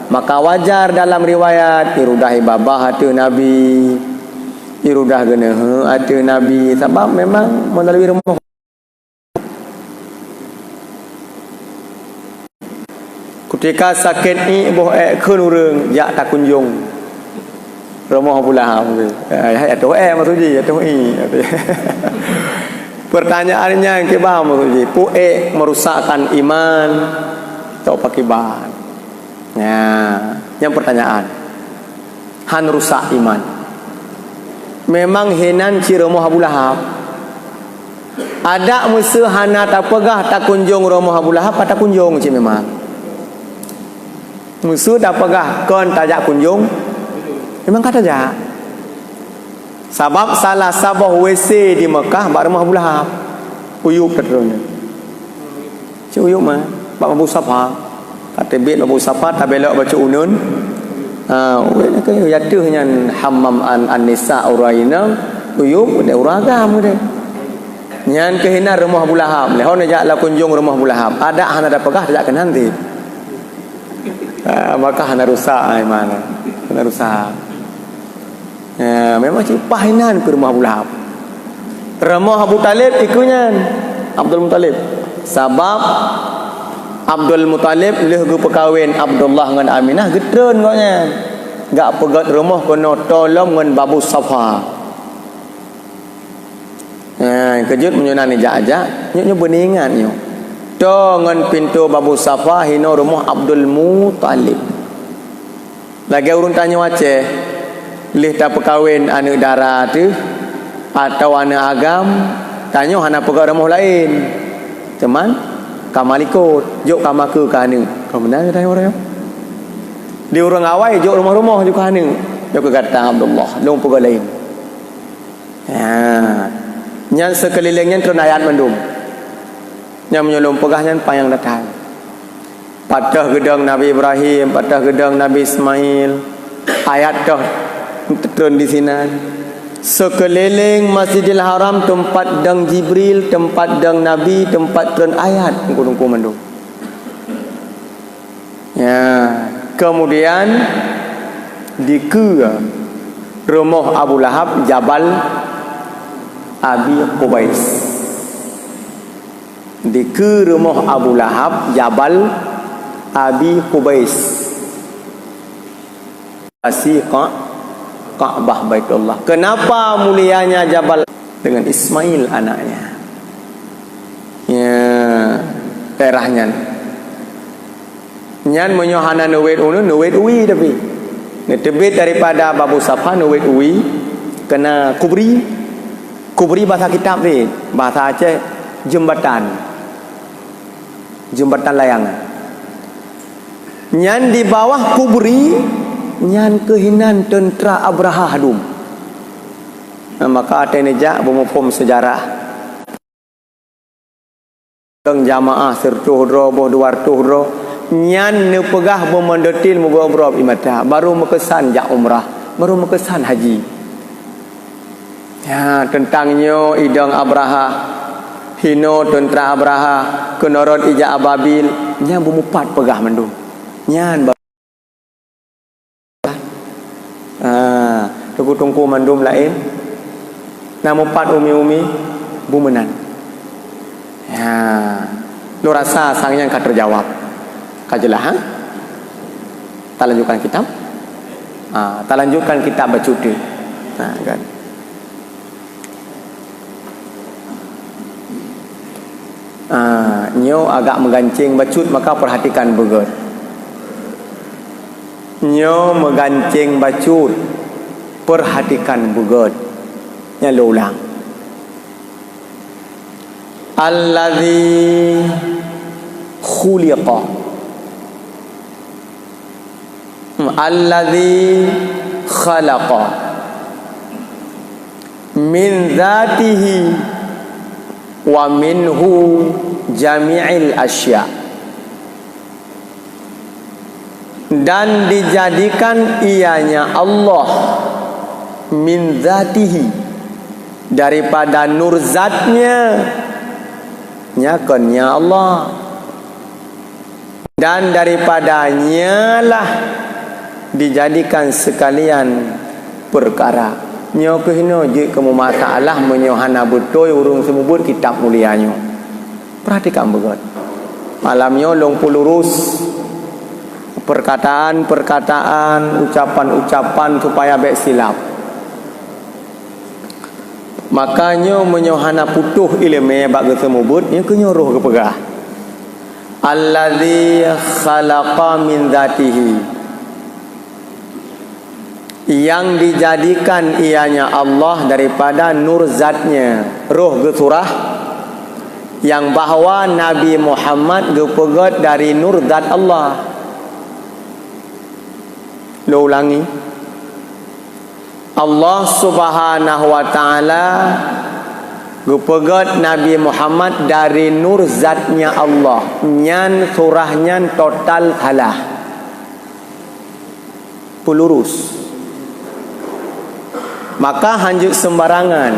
Maka wajar dalam riwayat irudahi babah hati Nabi, irudah gena hati Nabi, sebab memang melalui rumah. Ketika sakit ni boh kun urang jak tak kunjung rumah Abu Lahab. Hai atuh masuji atuh pertanyaannya ke bah masuji puek merusakkan iman atau pakai bahan. Ya, yang pertanyaan han rusak iman. Memang henan ci rumah Abu Lahab. Ada musuh hana tak pegah tak kunjung rumah Abu Lahab tak kunjung ci memang. Musuh tak pegah kon tajak kunjung. Memang kata jak. Sebab salah sabah WC di Mekah bak rumah Abu Lahab. Uyup terusnya. Ci uyup mah bak Abu Safar. Kata bet Abu Safar tak belok baca unun. Ke yatuhnya hammam an-nisa uraina uyup de uragam de. Nyan kehina rumah Abu Lahab. Lehon ajak la kunjung rumah Abu Lahab. Ada hana ada pegah tak kan nanti. Maka hana rusak iman. Hana rusak. Memang cipahinan ke rumah Abu Lahab. Rumah Abu Talib ikunya Abdul Muttalib. Sebab Abdul Muttalib leh gu perkahwin Abdullah dengan Aminah getreun koknya. Gak pegat rumah kono tolong dengan Babu Safa. Kejut menyunan ni jak-jak, nyuk beningan nyuk. To ngan pintu Babu Safa hino rumah Abdul Muttalib. Lagi urun tanya wace, leh tak perkahwin anu darah tu atau anu agam, tanya hana pegat rumah lain. Cuman kamal ikut jok kamaku kahane kau benar ke tanya orang di orang awai jok rumah-rumah jok kahane jok kata Abdullah long pegang lain yang sekelilingnya ternayan mendum yang menyolong pegahnya payang datang patah gedang Nabi Ibrahim patah gedang Nabi Ismail ayat dah turun di sini. Sekeliling Masjidil Haram tempat dang Jibril, tempat dang Nabi, tempat turun ayat ngku mandung. Ya, kemudian di ke rumah Abu Lahab Jabal Abi Qubais. Di ke rumah Abu Lahab Jabal Abi Qubais. Asiqa Ka'bah Baitullah. Kenapa mulianya Jabal dengan Ismail anaknya? Ya, daerahnya. Nyan menyohana nuwet uwi tapi. Tebet daripada Babu Safa nuwet uwi kena kubri. Kubri bahasa kitab ni, bahasa Aceh jembatan. Jembatan layangan. Nyan di bawah kubri nyan kehinan tentera Abraha hadum. Maka ada nejak bermufum sejarah teng jamaah sertuhro boh duar tuhro nyan ne pegah bemendetil mugobrov imata baru mekesan jak umrah baru mekesan haji. Ya tentangnya idang Abraha hino tentera Abraha kenorot ija ababil nyan bermupat pegah mendung nyan tungku mandum lain nama empat umi-umi bumenan. Ya, lu rasa sangnya kan terjawab. Kajelah, tak lanjutkan kitab. Tak lanjutkan kitab bercuti. Kan. Nyo agak menggancing bacut maka perhatikan begot. Nyo menggancing bacut perhatikan begot. Nya lo ulang. Allazi khuliqa. Allazi khalaqa min dzatihi wa minhu jami'il asya. Dan dijadikan ianya Allah min dzatihi daripada nur zatnya, nyakannya Allah, dan daripadanya lah dijadikan sekalian perkara. Nyo kehino je kamu masalah menyohana betul urung semubut kitab mulianyo. Perhatikan begot. Malamnya long pulurus perkataan-perkataan, ucapan-ucapan supaya baik silap. Makanya menyohana putuh ilmu bak semubut nya kenyo roh kepegah. Allazi khalaqa min dzatihi, yang dijadikan ianya Allah daripada nur zatnya. Roh ke surah yang bahawa Nabi Muhammad gepegat dari nur zat Allah. Lo ulangi. Allah Subhanahu wa taala gepegat Nabi Muhammad dari nur zatnya Allah. Nyan surahnya total salah. Pelurus. Maka hanjuk sembarangan.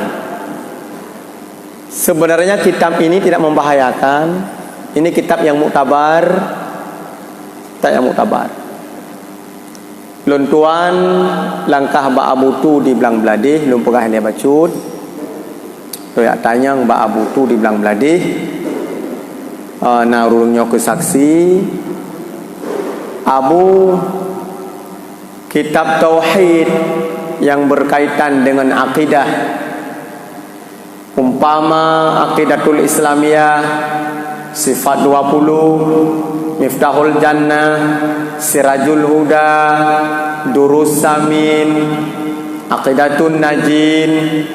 Sebenarnya kitab ini tidak membahayakan. Ini kitab yang muktabar. Tak yang muktabar. Luntuan langkah Mbak Abu tu di belang beladih, lum pegah dia bacut. Royak tanyang Mbak Abu tu di belang beladih. Narungnya ke saksi. Abu kitab tauhid yang berkaitan dengan akidah, umpama Aqidatul Islamiyah, Sifat 20, Miftahul Jannah, Sirajul Huda, Durus Samin, Aqidatun Najin,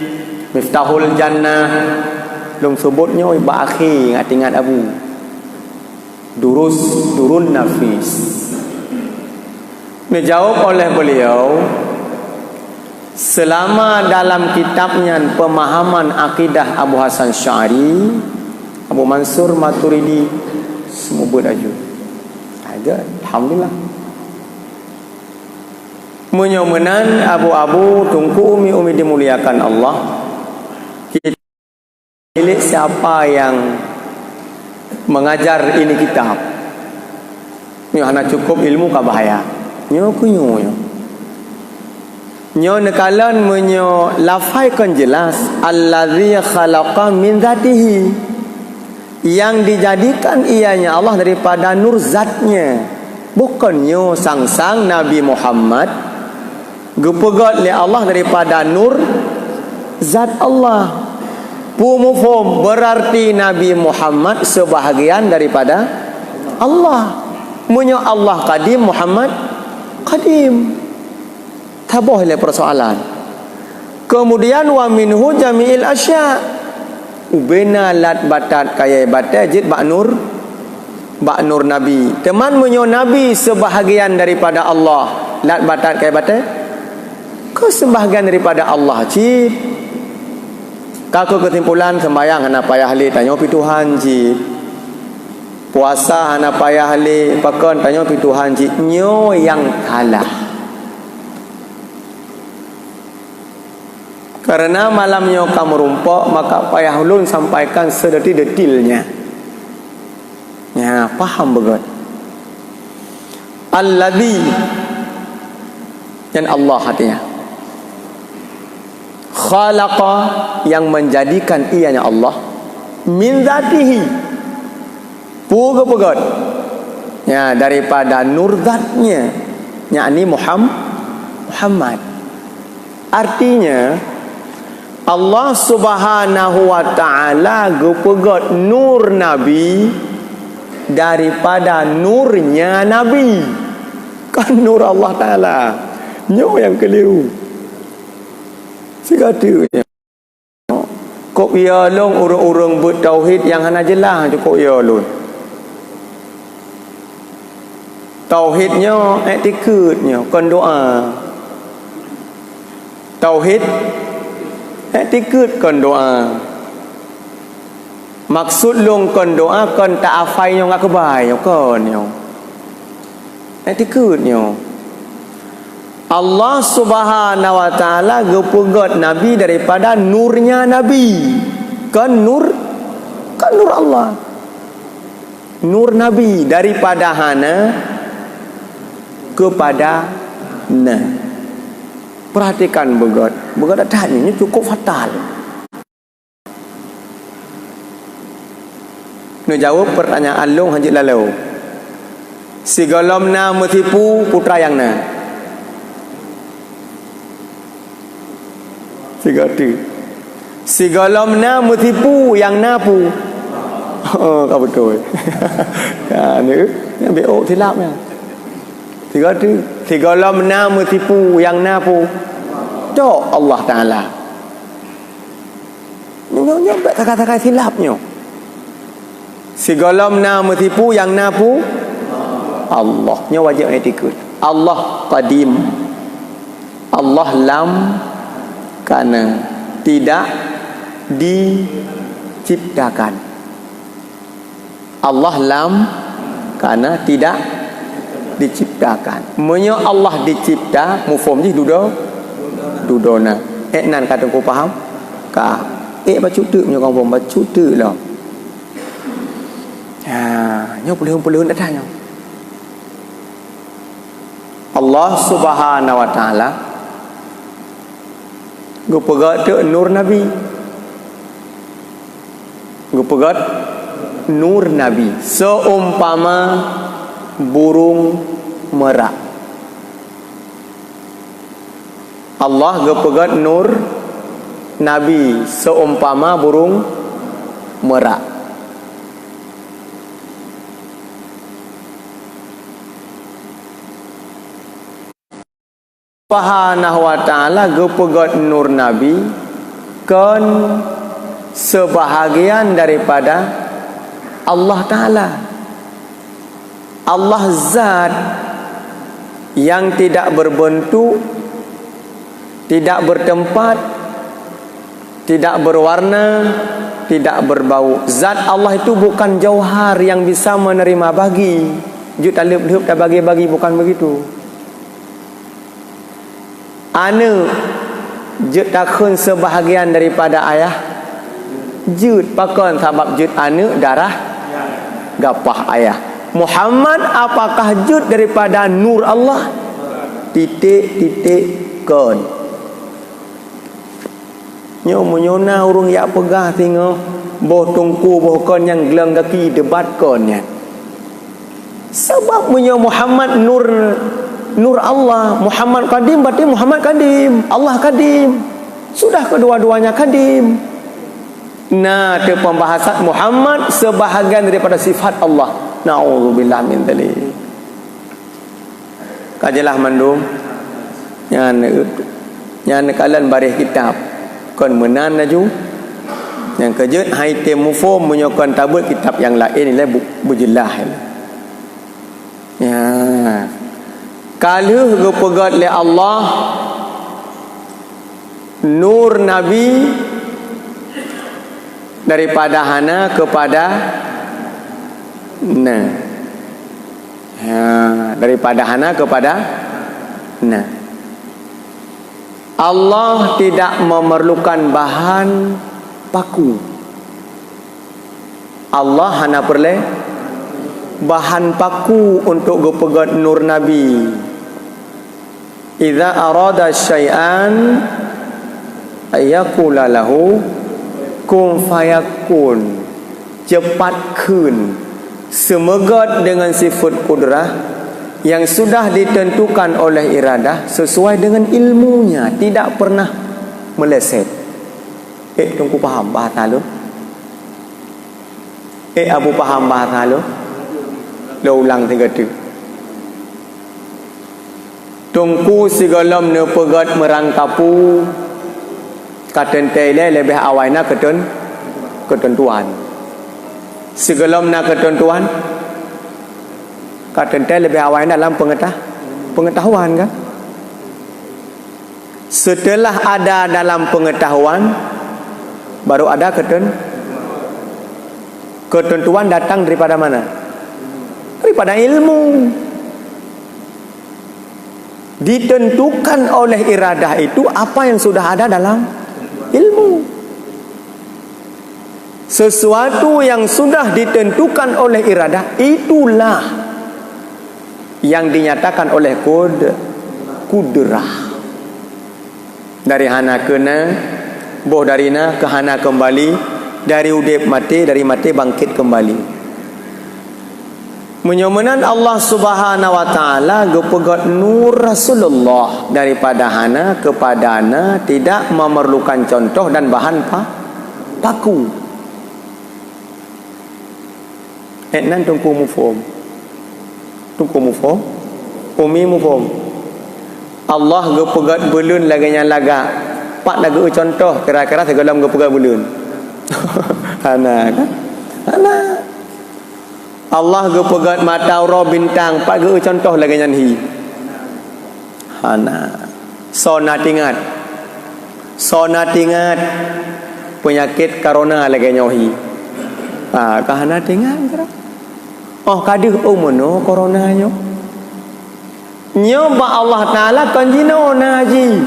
Miftahul Jannah. Belum sebutnya iba akhi ingat Abu. Durun Nafis. Dijawab oleh beliau, selama dalam kitabnya Pemahaman Akidah Abu Hasan Sy'ari, Abu Mansur Maturidi, semua beraju. Ada, alhamdulillah. Menyomenan abu-abu tungku umi dimuliakan Allah. Kita pilih siapa yang mengajar ini kitab. Ini hanya cukup ilmu kah bahaya. Nyo kunyo. Nyo nekalan menyo lafaikan jelas allazi khalaqa min dzatihi, yang dijadikan ianya Allah daripada nur zatnya. Bukannya sang-sang Nabi Muhammad gepegat oleh Allah daripada nur zat Allah. Pumufum berarti Nabi Muhammad sebahagian daripada Allah. Menyo Allah qadim, Muhammad qadim. Tabuh le persoalan. Kemudian wa minhu jami'il asya. Ubena lat batat kaya batat jid bak nur Nabi. Teman menyo Nabi sebahagian daripada Allah. Lat batat kaya batat. Kau sebahagian daripada Allah jid. Kaku kesimpulan sembahyang hana payah li tanya pi Tuhan jid. Puasa hana payah li pakon tanya pi Tuhan jid. Nyo yang kalah. Karena malamnya kamu rumpok, maka payah ulun sampaikan sedetil-detilnya. Ya, paham begot. Alladzi, dan Allah hatinya. Khalaqa, yang menjadikan ianya Allah. Min dzatihi, puga begot. Ya, daripada nur zatnya, yakni Muhammad. Artinya Allah Subhanahu wa taala gepegat nur Nabi daripada nurnya Nabi. Kan nur Allah taala. Nyo yang keliru. Segatunya. Kok ya long urang-urang bertauhid yang hana jelas kok ya lun. Tauhidnya etiketnya kon doa. Tauhid etikut kon doa. Maksud long kon doa kon tak afai yang aku baik kon yo. Etikut yo. Allah Subhanahu wa taala gepegot Nabi daripada nurnya Nabi. Kan nur Allah. Nur Nabi daripada hana kepada na. Perhatikan begot. Begot tanya ini cukup fatal. Nak jawab pertanyaan long haji lalau. Si golom na metipu putra yang na. Si golom na metipu yang napu. Oh, kau betul. Ya, ni BO silap ya. Si golom na metipu yang napu. Cok Allah Taala. Nyo kata-kata silapnya. Si golom na metipu yang napu Allah. Nya wajib etikut. Allah qadim. Allah lam karena tidak diciptakan. Allah lam karena tidak diciptakan. Menyo Allah dicipta mufhum ji dudona. Nan kata kau faham? Ka baca tu menyo kau pun baca tu lah. Nyo pelihun datanya. Allah Subhanahu wa taala gupegat nur Nabi. Gupegat nur Nabi seumpama burung merak. Allah gupegat nur Nabi seumpama burung merak. Subhanahu wa ta'ala gepegot nur Nabi kan sebahagian daripada Allah Ta'ala. Allah zat yang tidak berbentuk, tidak bertempat, tidak berwarna, tidak berbau. Zat Allah itu bukan jauhar yang bisa menerima bagi. Jut alif dah bagi-bagi, bukan begitu. Anu jut takun sebahagian daripada ayah. Jut pakon sebab jut anu darah gapah ayah. Muhammad apakah jut daripada nur Allah? Titik kon. Nyo menyona urung ya pegah tengok boh tungku boh kon yang geleng kaki debat konnya. Sebab menyo Muhammad nur Allah, Muhammad kadim berarti Muhammad kadim, Allah kadim. Sudah kedua-duanya kadim. Nah, itu pembahasan Muhammad sebahagian daripada sifat Allah. Na'udzubillah min dzalik. Kajilah mandum. Yang kalian barih kitab kon menan laju. Yang kejut hai temufom menyokon tabut kitab yang lain ni bujilah. Ya. Kalau gepegat oleh Allah nur Nabi daripada hana kepada na. Daripada hana kepada na. Allah tidak memerlukan bahan paku. Allah hanya perlu bahan paku untuk gepegat nur Nabi. Idza arada syai'an ayaqula lahu kun fayakun. Cepatkan semegat dengan sifat kudrah yang sudah ditentukan oleh iradah sesuai dengan ilmunya, tidak pernah meleset. Tunggu paham bahasa lu? Abu paham bahasa lu? Lo ulang tiga tu. Tungku sigalam ne pegat merangkapu katen tele lebih awalnya ketentuan. Sigalam na ketentuan katen tele lebih awalnya dalam pengetahuan kan. Setelah ada dalam pengetahuan baru ada ketentuan datang daripada mana? Daripada ilmu. Ditentukan oleh iradah itu apa yang sudah ada dalam ilmu. Sesuatu yang sudah ditentukan oleh iradah, itulah yang dinyatakan oleh kudrah. Dari hana kena, boh darina ke hana kembali, dari udip mati, dari mati bangkit kembali. Menyomenan Allah Subhanahu wa taala gepegat nur Rasulullah daripada hana kepada ana, tidak memerlukan contoh dan bahan paku. Nan tungku mufhum. Tungku mufhum. Umi mufhum. Allah gepegat belun laganya laga. Pak nak contoh kira-kira segalam gepegat belun. Hana kan? Hana. Allah gepegat mata ura bintang, pak ge contoh lagi nyanhi. Hana. Sona tingat. Penyakit corona lagi nyohi. Kahana tingat kira. Oh kadih umno corona nyo. Nyoba Allah Taala konjino naji.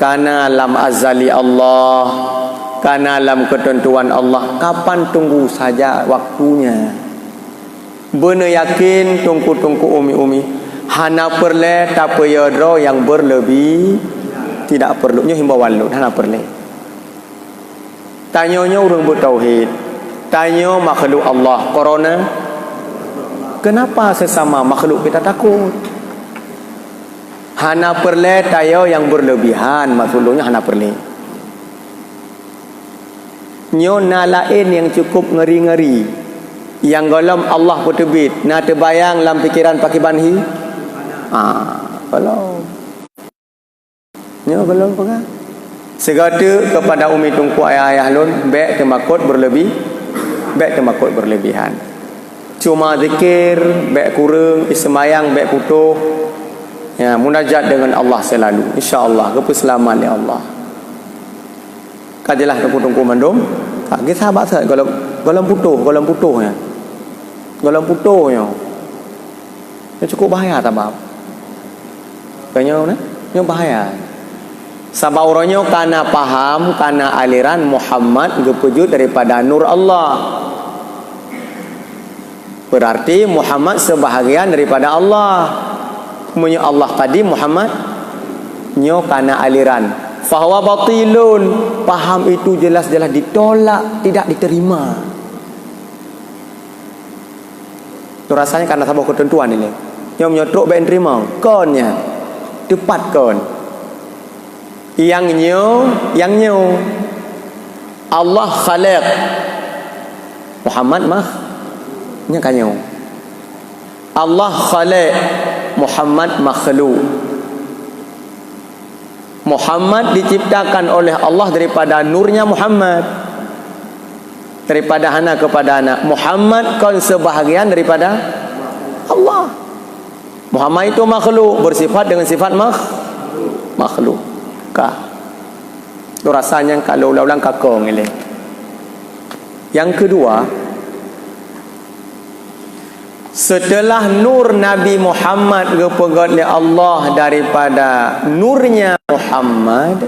Kana lam azali Allah, karena dalam ketentuan Allah, kapan tunggu saja waktunya. Benar yakin tunggu umi-umi. Hana perle tak payadro yang berlebih, tidak perlunya himbauan lu. Hana perle. Tanyanya orang bertauhid. Tanya makhluk Allah. Corona. Kenapa sesama makhluk kita takut? Hana perle tayo yang berlebihan. Maksudnya hana perle. Nyona lain yang cukup ngeri-ngeri, yang golom Allah bertebit, nak terbayang dalam fikiran pakai banhi. Kalau nyo golom pega segala kepada umi tungku ayah-ayah lun, baik temakut berlebihan. Cuma zikir baik kurang, ismayang baik putuh, ya munajat dengan Allah selalu, insya-Allah keselamatan ya Allah. Kajilah tungku mandum. Kita sahabat saya golong putuhnya. Itu cukup bahaya tak bab. Kayaknya ni bahaya. Sabab orangnya karena paham, karena aliran Muhammad gepujud daripada nur Allah. Berarti Muhammad sebahagian daripada Allah. Punya Allah tadi Muhammad nyo karena aliran. Fahuwa batilun. Paham itu jelas-jelas ditolak, tidak diterima. Itu rasanya karena sebuah ketentuan ini. Yang menyotrok baik terima. Konnya tepat kon. Yang nyo Allah khaliq. Muhammad nya kanyo. Allah khaliq, Muhammad makhluk. Muhammad diciptakan oleh Allah daripada nurnya Muhammad, daripada hana kepada anak. Muhammad kon sebahagian daripada Allah. Muhammad itu makhluk, bersifat dengan sifat makhluk. Itu rasanya kalau ulang kakong ini. Yang kedua, setelah nur Nabi Muhammad gepegat oleh Allah daripada nurnya Muhammad,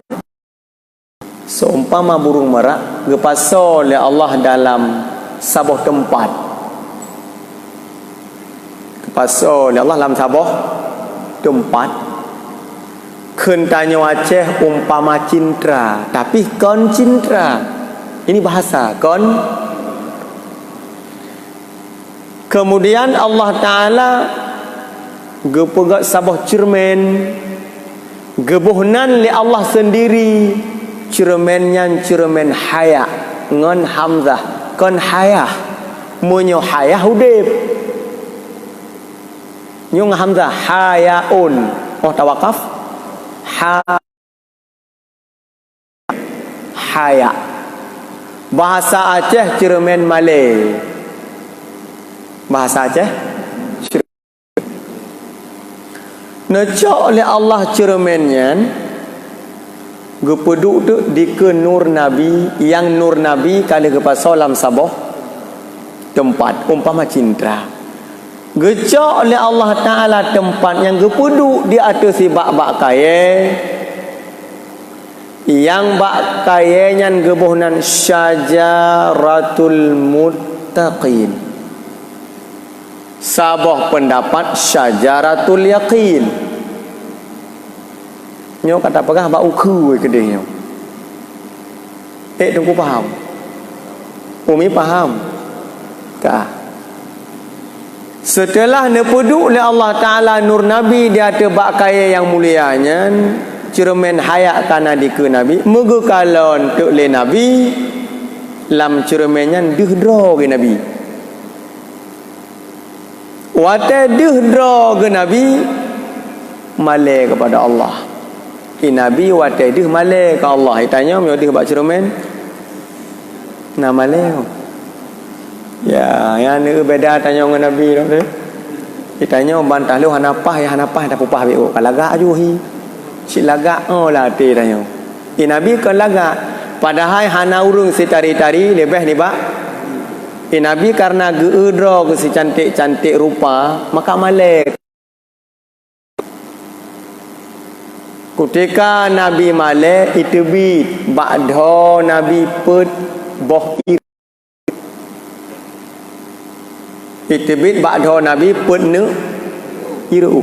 seumpama burung merak gepasol oleh Allah dalam sebuah tempat. Gepasol oleh Allah dalam sebuah tempat. Kentanyo Aceh umpama cintra, tapi kon cintra. Ini bahasa kon. Kemudian Allah Ta'ala gepegat sabah cermen, gebuhnan li Allah sendiri. Cermennya cermen haya ngon hamzah kon haya munyo haya hudib nyung hamzah hayaun. Oh tawakaf haya. Bahasa Aceh cermen Malay. Bahasa Aceh necok oleh Allah cermennya gepeduk tu di ke nur Nabi, yang nur Nabi kali ke pasalam sabah tempat umpama cinta. Gecok oleh Allah Ta'ala tempat yang gepuduk di atas si bak-bak kaya. Yang bak kaya yang gebuhnan syajaratul muttaqin. Sabah pendapat syajaratul yaqin. Nyo kata pegah bak uku kedih nyo. Tunggu faham. Umi faham. Kah? Setelah nepeduk oleh Allah Ta'ala nur Nabi di atas bak kaya yang mulianya, cermin hayak kana di ke Nabi, muga kalon tuk le Nabi, lam cerminnya dihdra ke Nabi. Wate dihdra ke Nabi, malai kepada Allah. Nabi wate dih malai ke Allah. Tanya, mau dih bak cermin? Nah malai. Ya, yang ni beda tanya dengan Nabi tu. Ditanya bantah lu hanapah ya hanapah dah pupah biu. Kalagak ajuhi. Si lagak lah ti tanya. Nabi kan lagak. Padahal hana urung si tari-tari lebih ni bak. Nabi karena geudra ke si cantik-cantik rupa, maka malek. Ketika Nabi malek itu bit ba'da Nabi put boh Itibit ba'da Nabi pun iruh.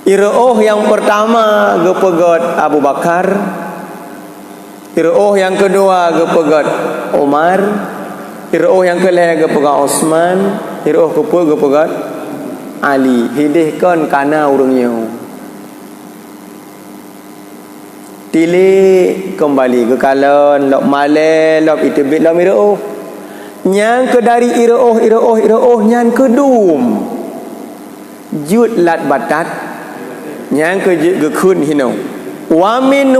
Iruh yang pertama gepegat Abu Bakar. Iruh yang kedua gepegat Umar. Iruh yang kelih gepegat Osman. Iruh kedua gepegat Ali. Hidihkan kana urungnya. Tilik kembali ke kalan lok male lok itibit lok iruh. Yang ke dari iroh yang kedum jud lat batat yang ke gekun hino wa min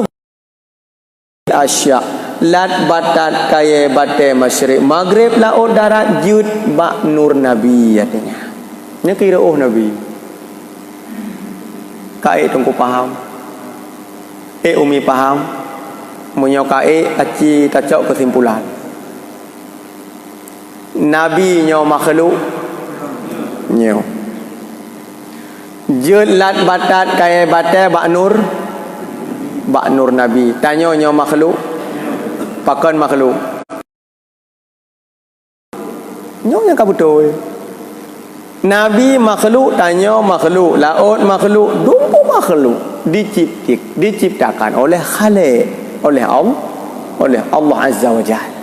asya lat batat kaya bate masyriq maghrib laut darat jud bak nur Nabi katanya. Ini ke iroh Nabi. Kai tungku paham. Umi paham. Menyokai aci tacok kesimpulan. Nabi nyo makhluk nyo jud lat batat kaya batai bak nur Nabi. Tanya nyo makhluk pakon makhluk nyo yang kabutul. Nabi makhluk, tanya makhluk, laut makhluk, dumpu makhluk diciptakan oleh Khalik, oleh Allah Azza wa Jalla.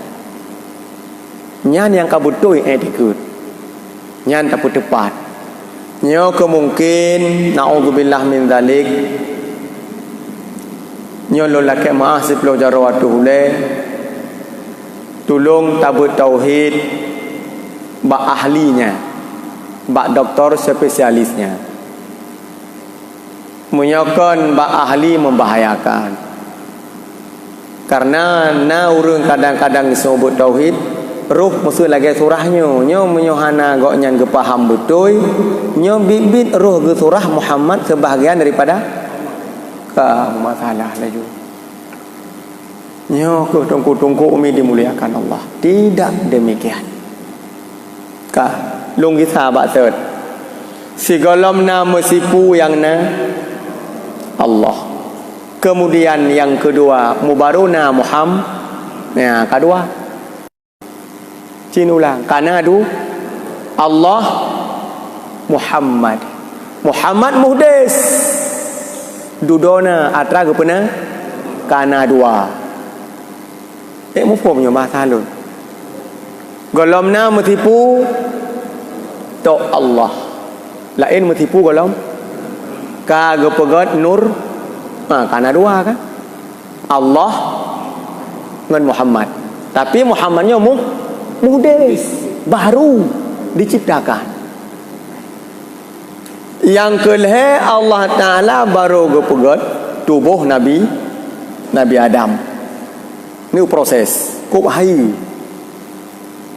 Nyan yang kabutui dikut. Nyan tak tepat. Nyo kemungkin naudzubillah min zalik. Nyo lo lake maah sepuluh jarawatu hule. Tolong tabut tauhid bak ahlinya. Bak doktor spesialisnya. Menyokon bak ahli membahayakan. Karena na urang kadang-kadang sebut tauhid ruh musuh lagi surahnya nyo menyohana gok nyan gepaham betul nyo bibit ruh ge surah Muhammad sebahagian daripada ke masalah laju nyo ke tungku-tungku umi dimuliakan Allah. Tidak demikian kah lunggi sahabat set si golom na mesipu yang na Allah. Kemudian yang kedua mubaruna Muhammad. Ya kedua ulang karena Allah Muhammad muhdis dudona atra ke pena karena dua mufhumnya bahasa lu golomna metipu to Allah lain metipu golom ka gepegat nur karena dua kan Allah dengan Muhammad tapi Muhammadnya muhdis baru diciptakan. Yang kelih Allah Ta'ala baru gepegat tubuh Nabi Adam. Ini proses kub hayu.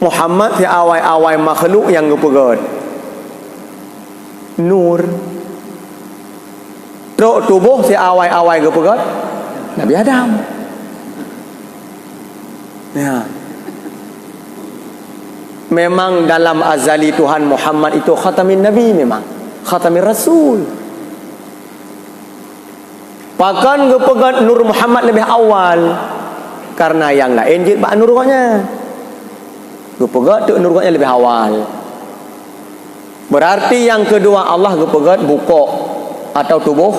Muhammad si awal-awal makhluk yang gepegat nur. Truk tubuh si awal-awal gepegat Nabi Adam. Ya. Memang dalam azali Tuhan Muhammad itu khatamin Nabi, memang khatamin Rasul. Bahkan gepegat Nur Muhammad lebih awal, karena yang lain jid bak nur roknya. Gepegat tu nur roknya lebih awal. Berarti yang kedua Allah gepegat buka atau tubuh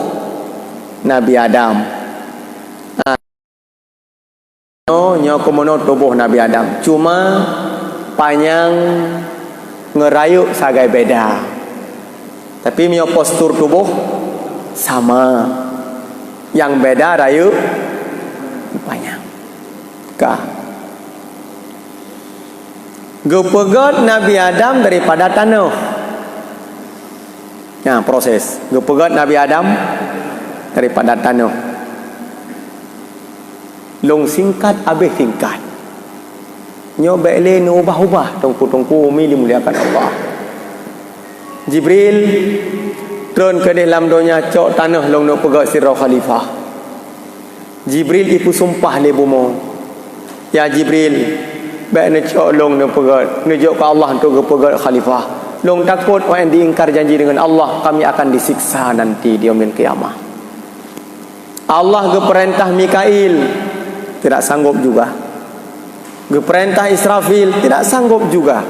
Nabi Adam. Nyo kemono tubuh Nabi Adam. Cuma panjang ngerayu sagai beda. Tapi mio postur tubuh sama. Yang beda rayu panjang. Kah? Gepegat Nabi Adam daripada tanah. Nah, proses. Gepegat Nabi Adam daripada tanah. Long singkat habis singkat. Nyo bele no ubah-ubah tongku-tongku muliakan Allah. Jibril turun ke dalam dunia cok tanah long no pegat sirah khalifah. Jibril ipu sumpah le bumo. Ya Jibril, baik ne cok long no pegat, nujuk ke Allah untuk ke pegat khalifah. Long takut orang diingkar janji dengan Allah, kami akan disiksa nanti di yaumil qiyamah. Allah ke perintah Mikail, tidak sanggup juga. Ke perintah Israfil, tidak sanggup juga.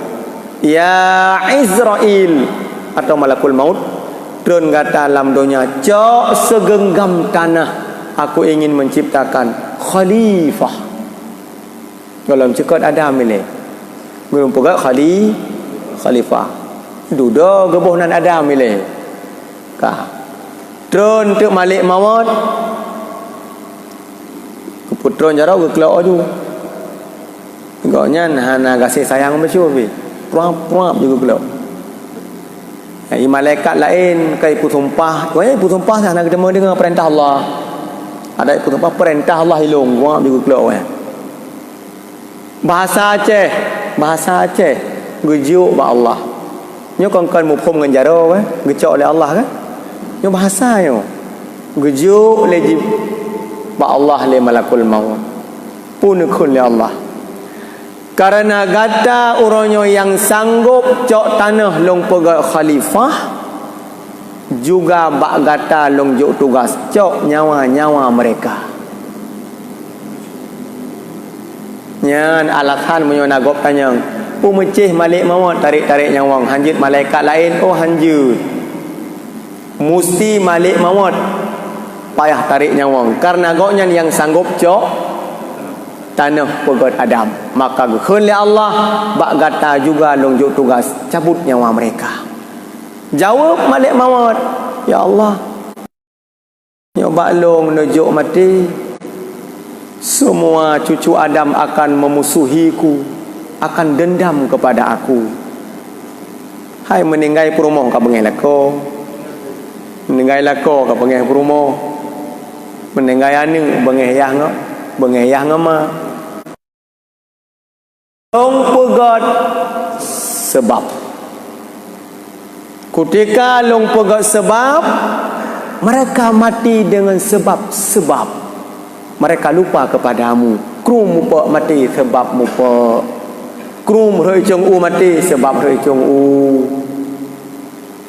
Ya Israel atau malakul maut, turun kata dalam dunia, cok segenggam tanah aku ingin menciptakan khalifah. Dalam cekot Adam ini belum pegat khalifah. Duda gebuh nan Adam ini kah turun untuk malik maut keputron jarau ke kelak tu gaknya hana kasih sayang macam ni puap juga kelak. Yang malaikat lain kai putumpah, gaknya putumpah sana ketemu dengan perintah Allah. Ada putumpah perintah Allah hilung puap juga kelak. Bahasa Aceh gejuk ba Allah. Nyo kongkon mupum dengan jaro gecok oleh Allah kan. Nyo bahasa nyo gejuk oleh ba Allah le malakul maut. Pun kun le Allah. Karena gata uronyo yang sanggup cok tanah long pegat khalifah, juga bak gata long juk tugas cok nyawa-nyawa mereka. Nyan alasan menyonagop tanyang pemecih malik mawat tarik-tarik nyawang hanjut malaikat lain hanjut musti malik mawat payah tarik nyawang karena goknya yang sanggup cok tanah pegat Adam. Maka gekeun li Allah bak gata juga lonjuk tugas cabut nyawa mereka. Jawab malik mawat, ya Allah nyoba long nujuk mati. Semua cucu Adam akan memusuhiku, akan dendam kepada aku. Hai meninggai perumoh ka bengai lako. Meninggai lako ka bengai perumoh. Meninggai anu bengai yah ngama. Long pegat sebab. Ketika long pegat sebab, mereka mati dengan sebab-sebab. Mereka lupa kepadamu. Krum mupa mati sebab mupa. Krum roi chung u mati sebab roi chung u.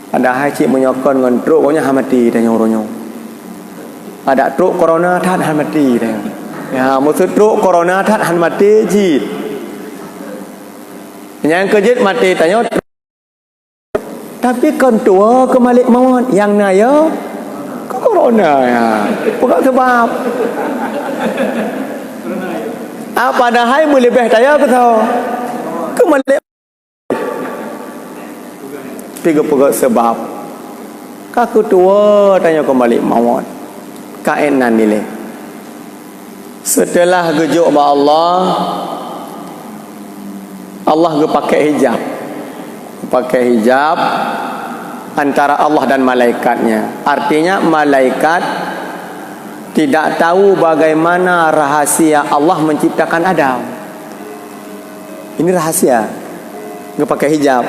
Ada hai cik menyokon dengan truk konya ha mati dan nyoronyo. Ada truk corona that han mati dan. Ya maksud truk corona that han mati jit. Yang kejit mati tanya. Tapi kan tua ke malik maut yang naya corona ya. Bukan sebab. Padahal melebih daya ke tahu. Kemalik. Tiga pegat sebab. Kaku tua tanya kembali maut. Kaenan nilai. Setelah gejuk ba Allah ge pakai hijab. Pakai hijab antara Allah dan malaikatnya. Artinya malaikat tidak tahu bagaimana rahasia Allah menciptakan Adam. Ini rahasia. Nggak pakai hijab.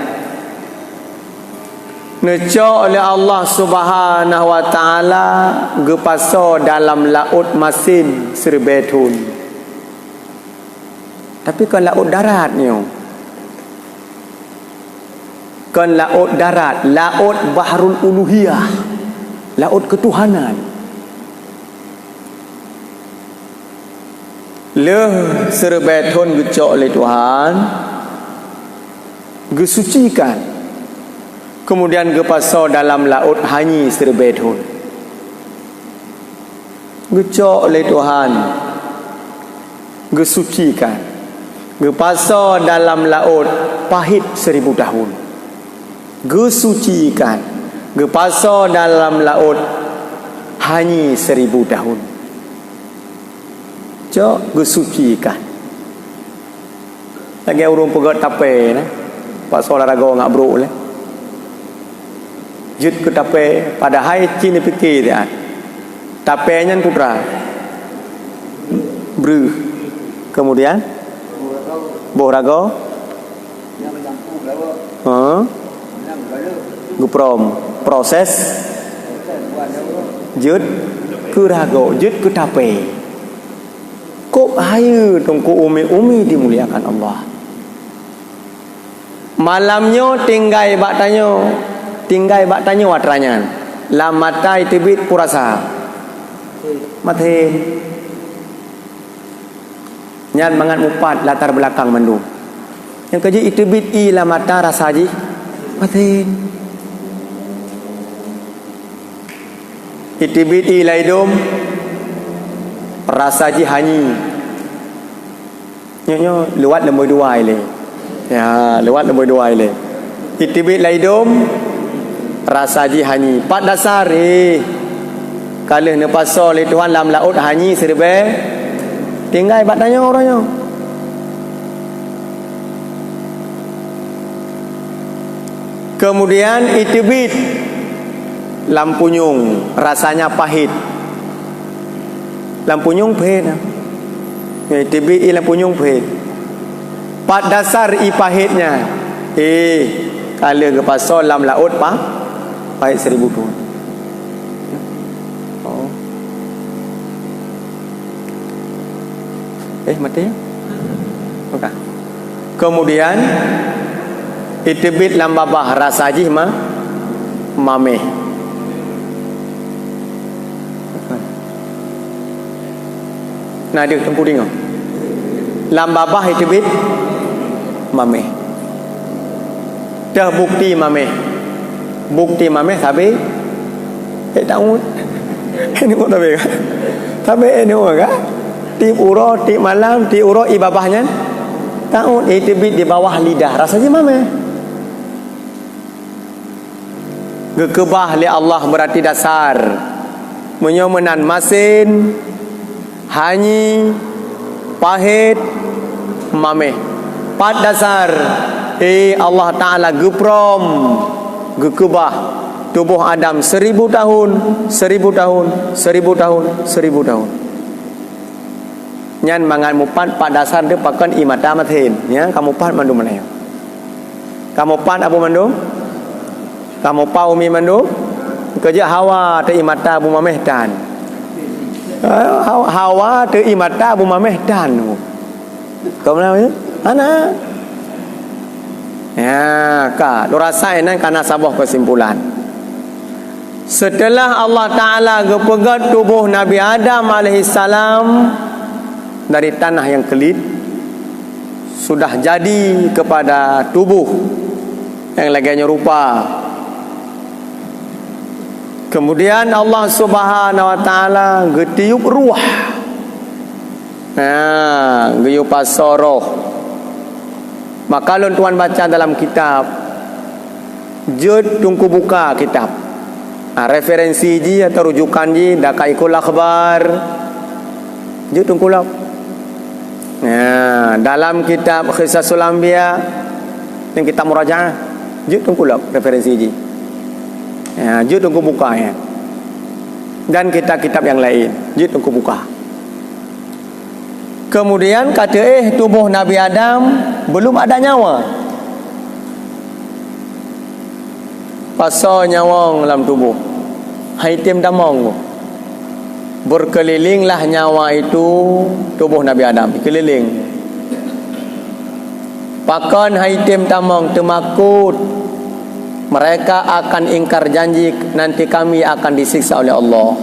Necok oleh Allah Subhanahu wa taala gepaso dalam laut masin Sirbetun. Tapi kan laut daratnya. Kan laut darat, laut bahrul uluhiyah, laut ketuhanan. Leh serbeton gecok oleh Tuhan, gesucikan. Kemudian gepasau dalam laut hanyi serbeton. Gecok oleh Tuhan, gesucikan. Gepasau dalam laut pahit 1000 tahun. Gesucikan. Gepasau dalam laut hanyi 1000 tahun. Cok gesucikan. Lagi urung pegat tape nah. Pak olahraga ngak bro lah. Jut ke tape pada hai cini fikir dia. Tape nya putra. Bru. Kemudian bohraga. Guprom proses jut ke rago, jut ke tape. Kok air tungku umi dimuliakan Allah. Malamnya tinggai bak tanyo watranya. Lam matai tibit purasa. Mate. Nyan mangan upat latar belakang mendung. Yang kerja itibit i lam mata rasaji. Mate. Itibit i laidum rasaji hanyi. Nyo lewat lemoi dua ile. Ya, lewat lemoi dua ile. Itibit laidum rasaji hanyi. Pat dasar kalih ne pasal le Tuhan lam laut hanyi serbe. Tinggal bak tanya orangnya. Kemudian itibit lampunyung rasanya pahit. Lampunyung pahit. Itibit lampunyung pahit. Pat dasar pahitnya. Kalau ke pasal lam laut pahit 1000 tahun. Oh. Mati. Okey. Kemudian itibit lam babah rasajih mameh. Nah dia tempu dengar. Lam babah itibit mameh. Dah bukti mameh. Bukti mameh sabe. Tahu. Ini pun tabe. Tabe ini orang. Tip uro, tip malam, tip uro ibabahnya. Tahu itibit di bawah lidah. Rasanya mameh. Gekebah li Allah berarti dasar. Menyomenan masin, hanyi, pahit, mameh. Pat dasar. Allah Ta'ala geprom, gekebah tubuh Adam 1000 tahun, 1000 tahun, 1000 tahun, 1000 tahun. Nyan mangan mupat pat dasar dia pakan imata matin. Ya, kamu pat mandu mana? Kamu pat apa mandu? Kamu pau mi mandu? Kerja hawa te imata bu mameh dan. Hawa te imata bu mameh dan. Kau mana? Ana. Ya, ka. Lu rasain kan karena sabah kesimpulan. Setelah Allah Ta'ala gepegat tubuh Nabi Adam alaihissalam dari tanah yang kelit, sudah jadi kepada tubuh yang laginya rupa. Kemudian Allah Subhanahu wa Ta'ala getiup ruh. Geyup pasoroh. Maka kalau tuan baca dalam kitab, jud tungku buka kitab. Referensi ji atau rujukan ji dakaikul akhbar. Jud tungku lap. Dalam kitab Khisasul Anbiya yang kita murajaah, jud tungku lap referensi ji. Jud tungku buka ya. Dan kitab-kitab yang lain, jud tungku buka. Kemudian kata tubuh Nabi Adam belum ada nyawa. Pasal nyawa dalam tubuh. Haitim damong. Berkelilinglah nyawa itu tubuh Nabi Adam, keliling. Pakan haitim tamong temakut mereka akan ingkar janji nanti kami akan disiksa oleh Allah.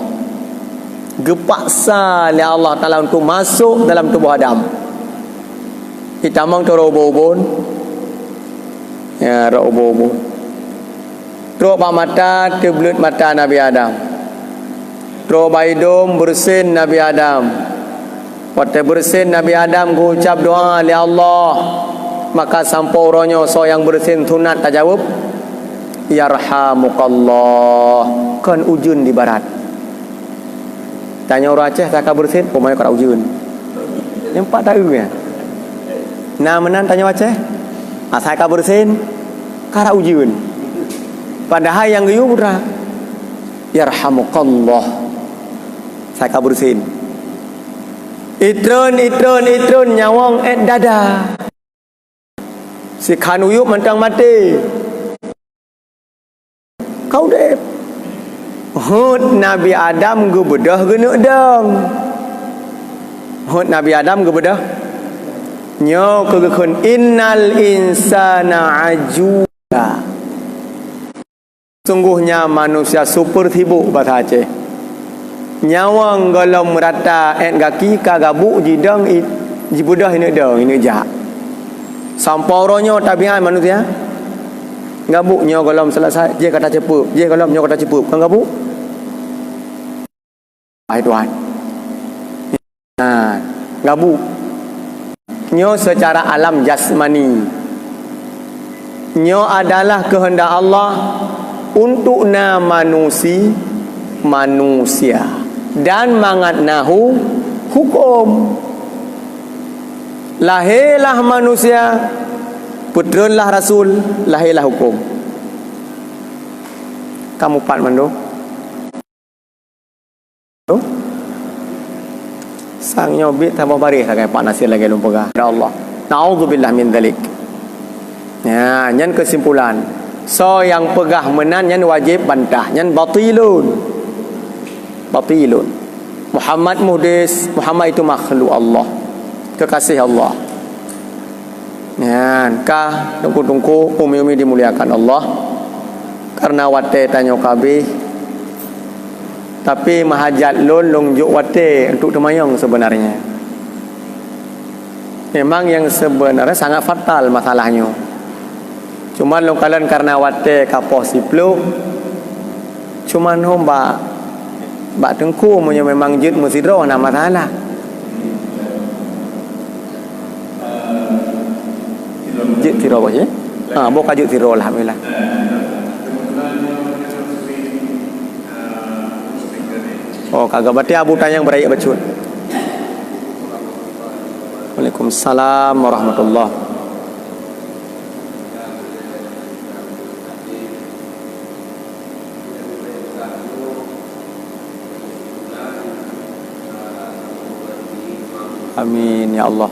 Gepaksa oleh Allah Ta'ala untuk masuk dalam tubuh Adam. Hitamang tu robo-ubun. Ya, robo-ubun. Teruk pak mata, terbelut mata Nabi Adam. Teruk baidum bersin Nabi Adam. Waktu bersin Nabi Adam ucap doa oleh Allah. Maka sampai orangnya so yang bersin sunat tak jawab. Yarhamukallah. Kan ujun di barat. Tanya orang Aceh tak bersin, pemain kau ujun. Nampak tahu ya? Nah menan tanya Aceh, asal kau bersin, kau ujun. Padahal yang geyu pura. Yarhamukallah. Saya kau bersin. Itron nyawang dada. Si kanuyuk mentang mati. Kau deh. Hud Nabi Adam gebedah genuk dong. Hud Nabi Adam gebedah. Nyo kegekun innal insana ajula. Sungguhnya manusia super sibuk bahasa Aceh. Nyawang golong merata gaki kagabuk jidang jibudah ini dong ini jah. Sampauronyo tabiat manusia. Gabuk nyo golong selesai je kata cepup, je golong nyo kata cepup. Kan gabuk? Hai Tuhan. Nah, gabuk. Nyo secara alam jasmani. Nyo adalah kehendak Allah untuk manusia dan mangatnahu hukum. Lahirlah manusia, putralah rasul, lahirlah hukum. Kamu pat mando? Sang nyobit tambah baris lah kayak Pak Nasir lagi lumpagah. Ya Allah. Na'udzubillah min dzalik. Ya, nyan kesimpulan. So yang pegah menan nyan wajib bantah, nyan batilun. Batilun. Muhammad muhdis, Muhammad itu makhluk Allah. Kekasih Allah. Ya, kah tungku-tungku umi-umi dimuliakan Allah. Karena wate tanya kabeh. Tapi mahajat lon longjuk wate untuk temayang sebenarnya. Memang yang sebenarnya sangat fatal masalahnya. Cuman lo kalian karena wate kapoh siplu. Cuman mbak tengku punya memang jid musidro nak masalah. Jid tiro apa je? Bukan jid tiro alhamdulillah. Oh kagak berarti abu tanya yang berayak becut. Waalaikumsalam warahmatullahi. Amin ya Allah.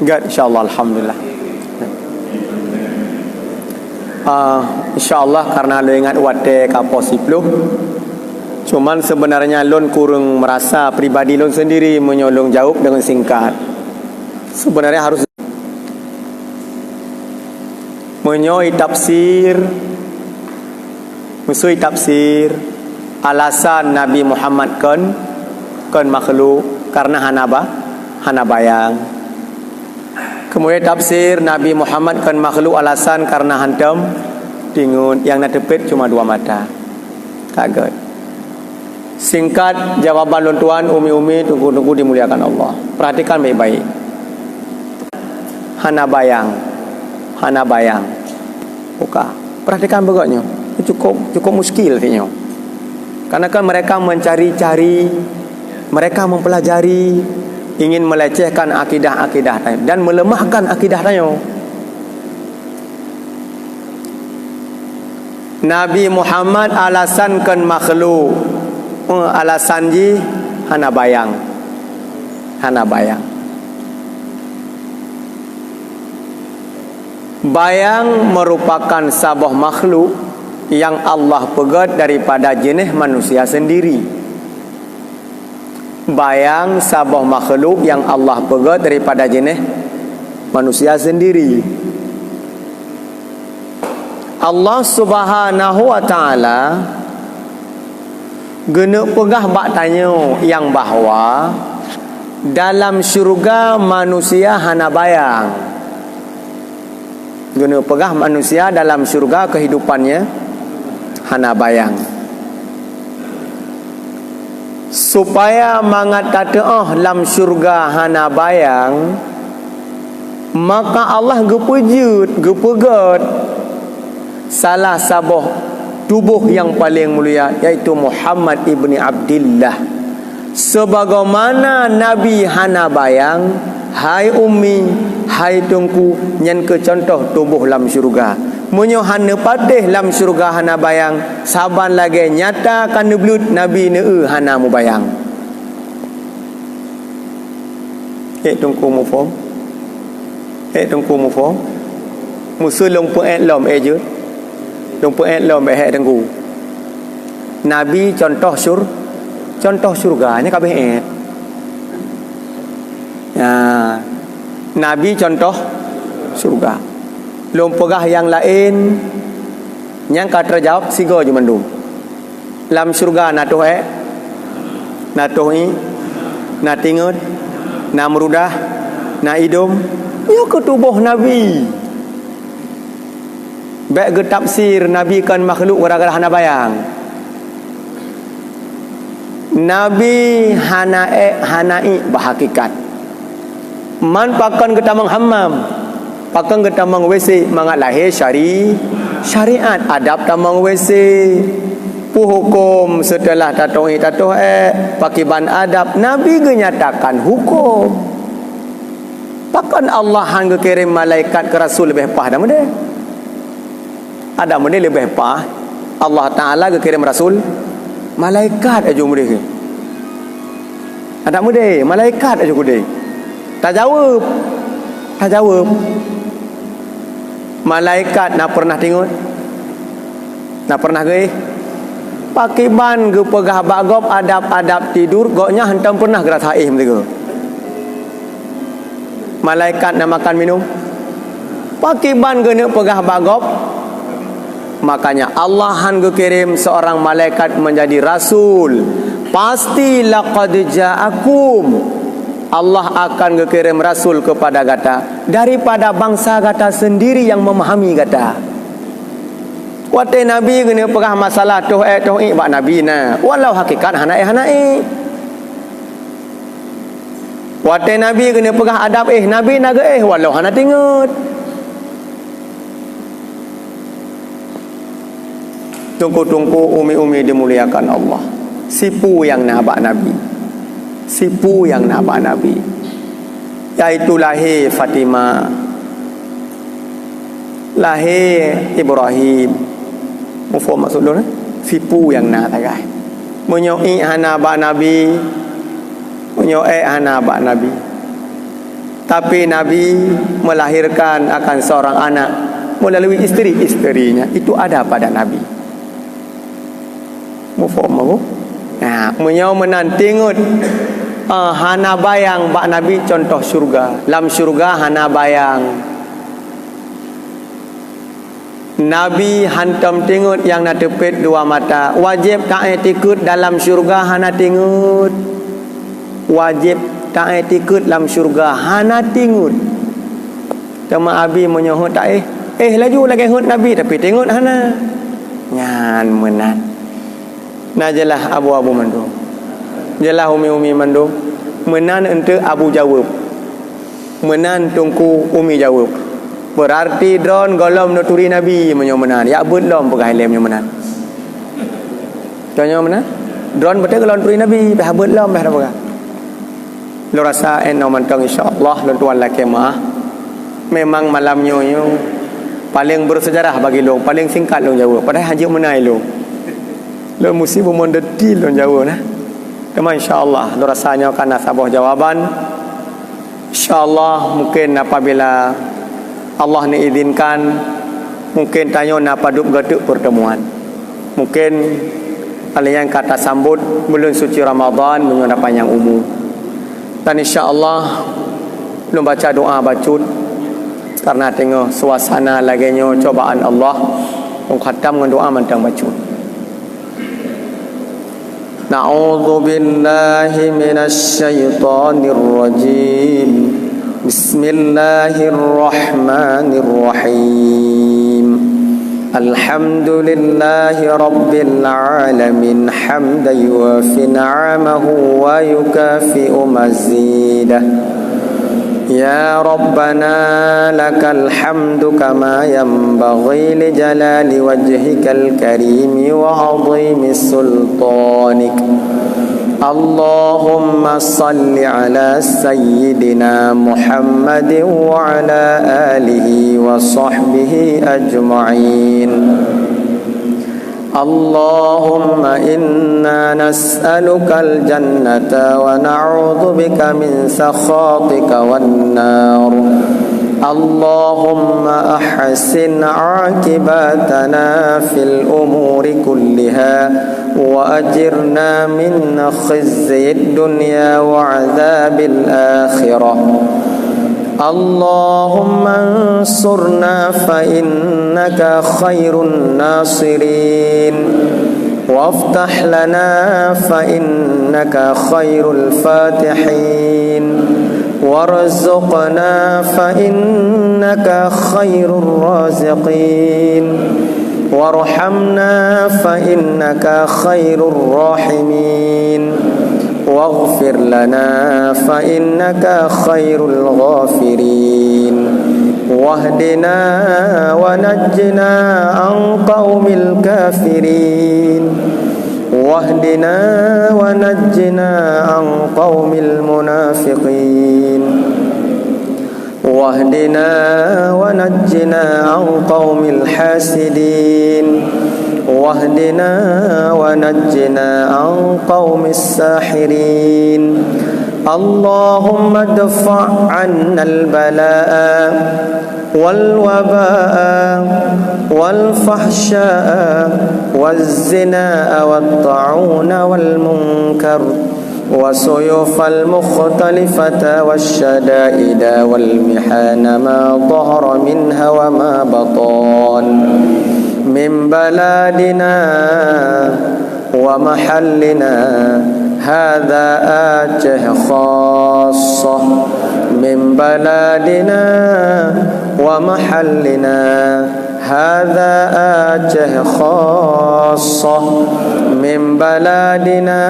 Enggak, insyaAllah, alhamdulillah. InsyaAllah karena lo ingat wate kaposipluh. Cuman sebenarnya lon kurang merasa pribadi lon sendiri menyolong jawab dengan singkat. Sebenarnya harus menyoi tafsir, musui tafsir alasan Nabi Muhammad kan makhluk karena hana bayang. Kemudian tafsir Nabi Muhammad kan makhluk alasan karena hantam tingun yang nak tepit cuma dua mata. Kaget. Singkat jawaban lon tuan umi-umi tunggu-tunggu dimuliakan Allah. Perhatikan baik-baik. Hana bayang. Buka. Perhatikan begoknya. Cukup muskil katanya. Karena kan mereka mencari-cari, mereka mempelajari, ingin melecehkan akidah-akidah dan melemahkan akidahnya. Nabi Muhammad alasankan makhluk, alasan ji hana bayang. Bayang merupakan sebuah makhluk yang Allah pegat daripada jenis manusia sendiri. Bayang sebuah makhluk yang Allah pegat daripada jenis manusia sendiri. Allah Subhanahu wa taala gena pegah bak tanya yang bahawa dalam syurga manusia hana bayang. Gena pegah manusia dalam syurga kehidupannya hana bayang. Supaya mangat kata dalam syurga hana bayang, maka Allah gepegat salah sabuh tubuh yang paling mulia, yaitu Muhammad ibni Abdillah. Sebagaimana Nabi hana bayang, hai ummi, hai tungku, nyen ke contoh tubuh dalam syurga. Munyo hana patih dalam syurga hana bayang, saban lagi nyata kan belut Nabi ne hana mu bayang. Tungku mu faham? Tungku mu faham? Musul long pu lom je. Long pu lom tunggu. Nabi contoh syurganya kabeh Nabi contoh syurga. Lom pegah yang lain yang kata terjawab sigo je mandum. Lam syurga natuh natuh na tingut, na merudah, na idum, yo ke tubuh Nabi. Baik ke tafsir Nabi kan makhluk gara-gara hana bayang. Nabi hanai bahakikat. Man pakan ketamang hammam, pakan ketamang WC, mangat lahir syariat adab tamang WC. Pu hukum setelah tatoh pakiban adab Nabi genyatakan hukum. Pakan Allah hang kirim malaikat ke rasul lebih pah dah mede. Ada mede lebih pah. Allah Taala kirim rasul malaikat aja mede. Ada mede malaikat aja kude. Tak jawab. Malaikat nak pernah tengok? Nak pernah ke? Pakiban ke pegah bagop adab-adab tidur goknya hentam pernah gerak haih mereka. Malaikat nak makan minum? Pakiban ke nak pegah bagop? Makanya Allah han kirim seorang malaikat menjadi rasul. Pasti laqad ja'akum, Allah akan kirim rasul kepada gata daripada bangsa gata sendiri yang memahami gata. Waktu Nabi kena perah masalah toh bak Nabi na, walau hakikat hanai. Waktu Nabi kena perah adab Nabi naga walau hana tingut. Tungku-tungku umi-umi dimuliakan Allah. Sipu yang nabak Nabi. Yaitu lahir Fatimah, lahir Ibrahim. Mufo maksud dulu sipu yang nak tagai. Menyoi hana bak Nabi, menyoi hana bak Nabi. Tapi Nabi melahirkan akan seorang anak melalui isterinya. Itu ada pada Nabi. Mufo mau. Nah, menyau menantingut hana bayang bak Nabi contoh syurga. Lam syurga hana bayang. Nabi hantam tingut yang nak tepit dua mata. Wajib tak ikut dalam syurga hana tingut. Wajib tak ikut dalam syurga hana tingut. Tema Abi menyohut tak laju lagi hut Nabi tapi tingut hana. Nyan menat. Najalah abu-abu mandum. Jelah umi-umi mandum. Menan ente Abu jawab. Menan tungku umi jawab. Berarti drone golom nuturi Nabi menyomenan. Ya belum pegang helm menyomenan. Contohnya mana? Drone betul golom nuturi Nabi, bah belum bah pegang. Lo rasa eno mantang insya-Allah lo tuan la kemah. Memang malamnya yo paling bersejarah bagi lo, paling singkat lo jauh. Padahal haji menai lo. Lo mesti bermodeti lo jauh nah. Cuma insya-Allah lo rasanya akan nasabah jawaban. InsyaAllah mungkin apabila Allah ni izinkan, mungkin tanya nak paduk gatuk pertemuan. Mungkin kalian kata sambut bulan suci Ramadan menyudah panjang umur. Dan insyaAllah belum baca doa bacut karena tengok suasana laginya cobaan Allah. Khatam dengan doa mantang bacut. Na'udzu billahi minasy syaithanir rajim. Bismillahirrahmanirrahim. Alhamdulillahi rabbil alamin hamdan yuwafi ni'amahu wa yukafi'u mazidah. Ya Rabbana lakal hamdu kama yanbaghi li jalali wajhikal karimi wa 'azimi sultanik. Allahumma salli ala sayyidina Muhammadin wa ala alihi wa sahbihi ajma'in. Allahumma inna nas'alukal jannata wa na'udzu bika min sakhatika wan nar. Allahumma ahsin 'aqibatana fil umuri kulliha wa ajirna min khizyid dunya wa 'adzabil akhirah. Allahumma ansurna fa innaka khairun nasirin waftah lana fa innaka khairul fatihin warzuqna fa innaka khairur raziqin warhamna fa innaka khairur rahimin waghfir lana fa innaka khairul ghafirin wahdina wa najjina an qaumil kafirin wahdina wa najjina an qaumil munafiqin wahdina wa najjina an qaumil hasidin wahdina wa najjina an qaumis sahirin. Allahumma dfa' 'anna al-balaa'a wal wabaa'a wal fahshaa'a waz zinaa'a wat ta'una wal munkar وسيوف المختلفة والشدائد والمحان ما ظهر منها وما بطن من بلادنا ومحلنا هذا آته خاصة من بلادنا ومحلنا هذا آته خاصة من بلادنا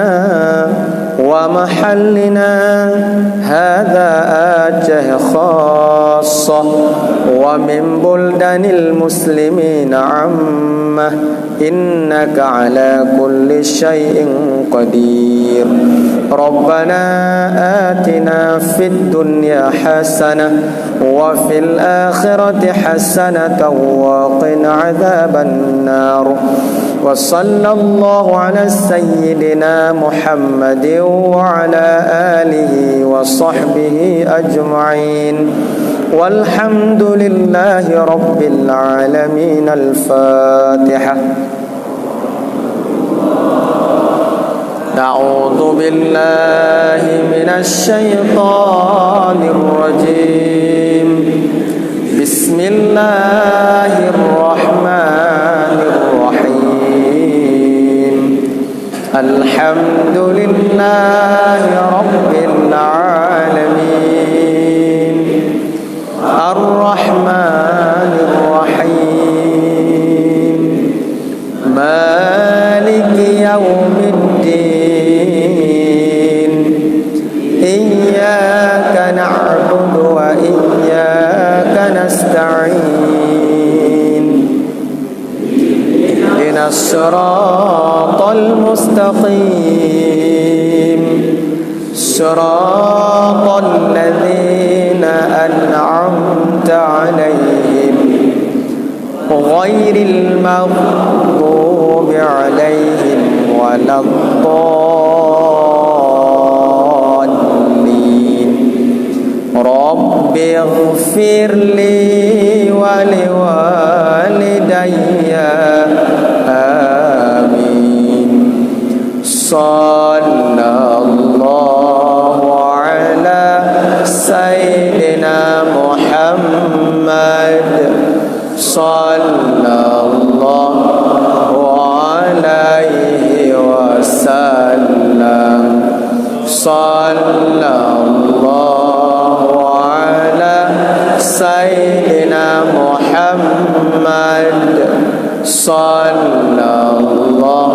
ومحلنا هذا آته خاصة ومن بلدان المسلمين عامة إنك على كل شيء قدير. ربنا آتنا في الدنيا حسنة وفي الآخرة حسنة وقنا عذاب النار. وصلى الله على سيدنا محمد وعلى آله وصحبه أجمعين والحمد لله رب العالمين. الفاتحة. أعوذ بالله من الشيطان الرجيم. بسم الله الرحمن الرحيم. الحمد لله رب العالمين الرحمن الرحيم مالك يوم الدين. إياك نعبد وإياك نستعين صراط المستقيم صراط الذين أنعمت عليهم غير المغضوب عليهم ولا الضالين رب اغفر لي ولوالدي آمين صلى الله على سيدنا محمد صلى الله عليه وسلم صلى الله على سيدنا محمد صلى الله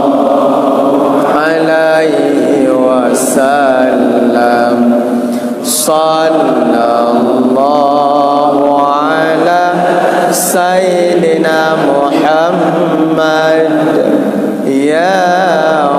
عليه وسلم صلى الله على سيدنا محمد يا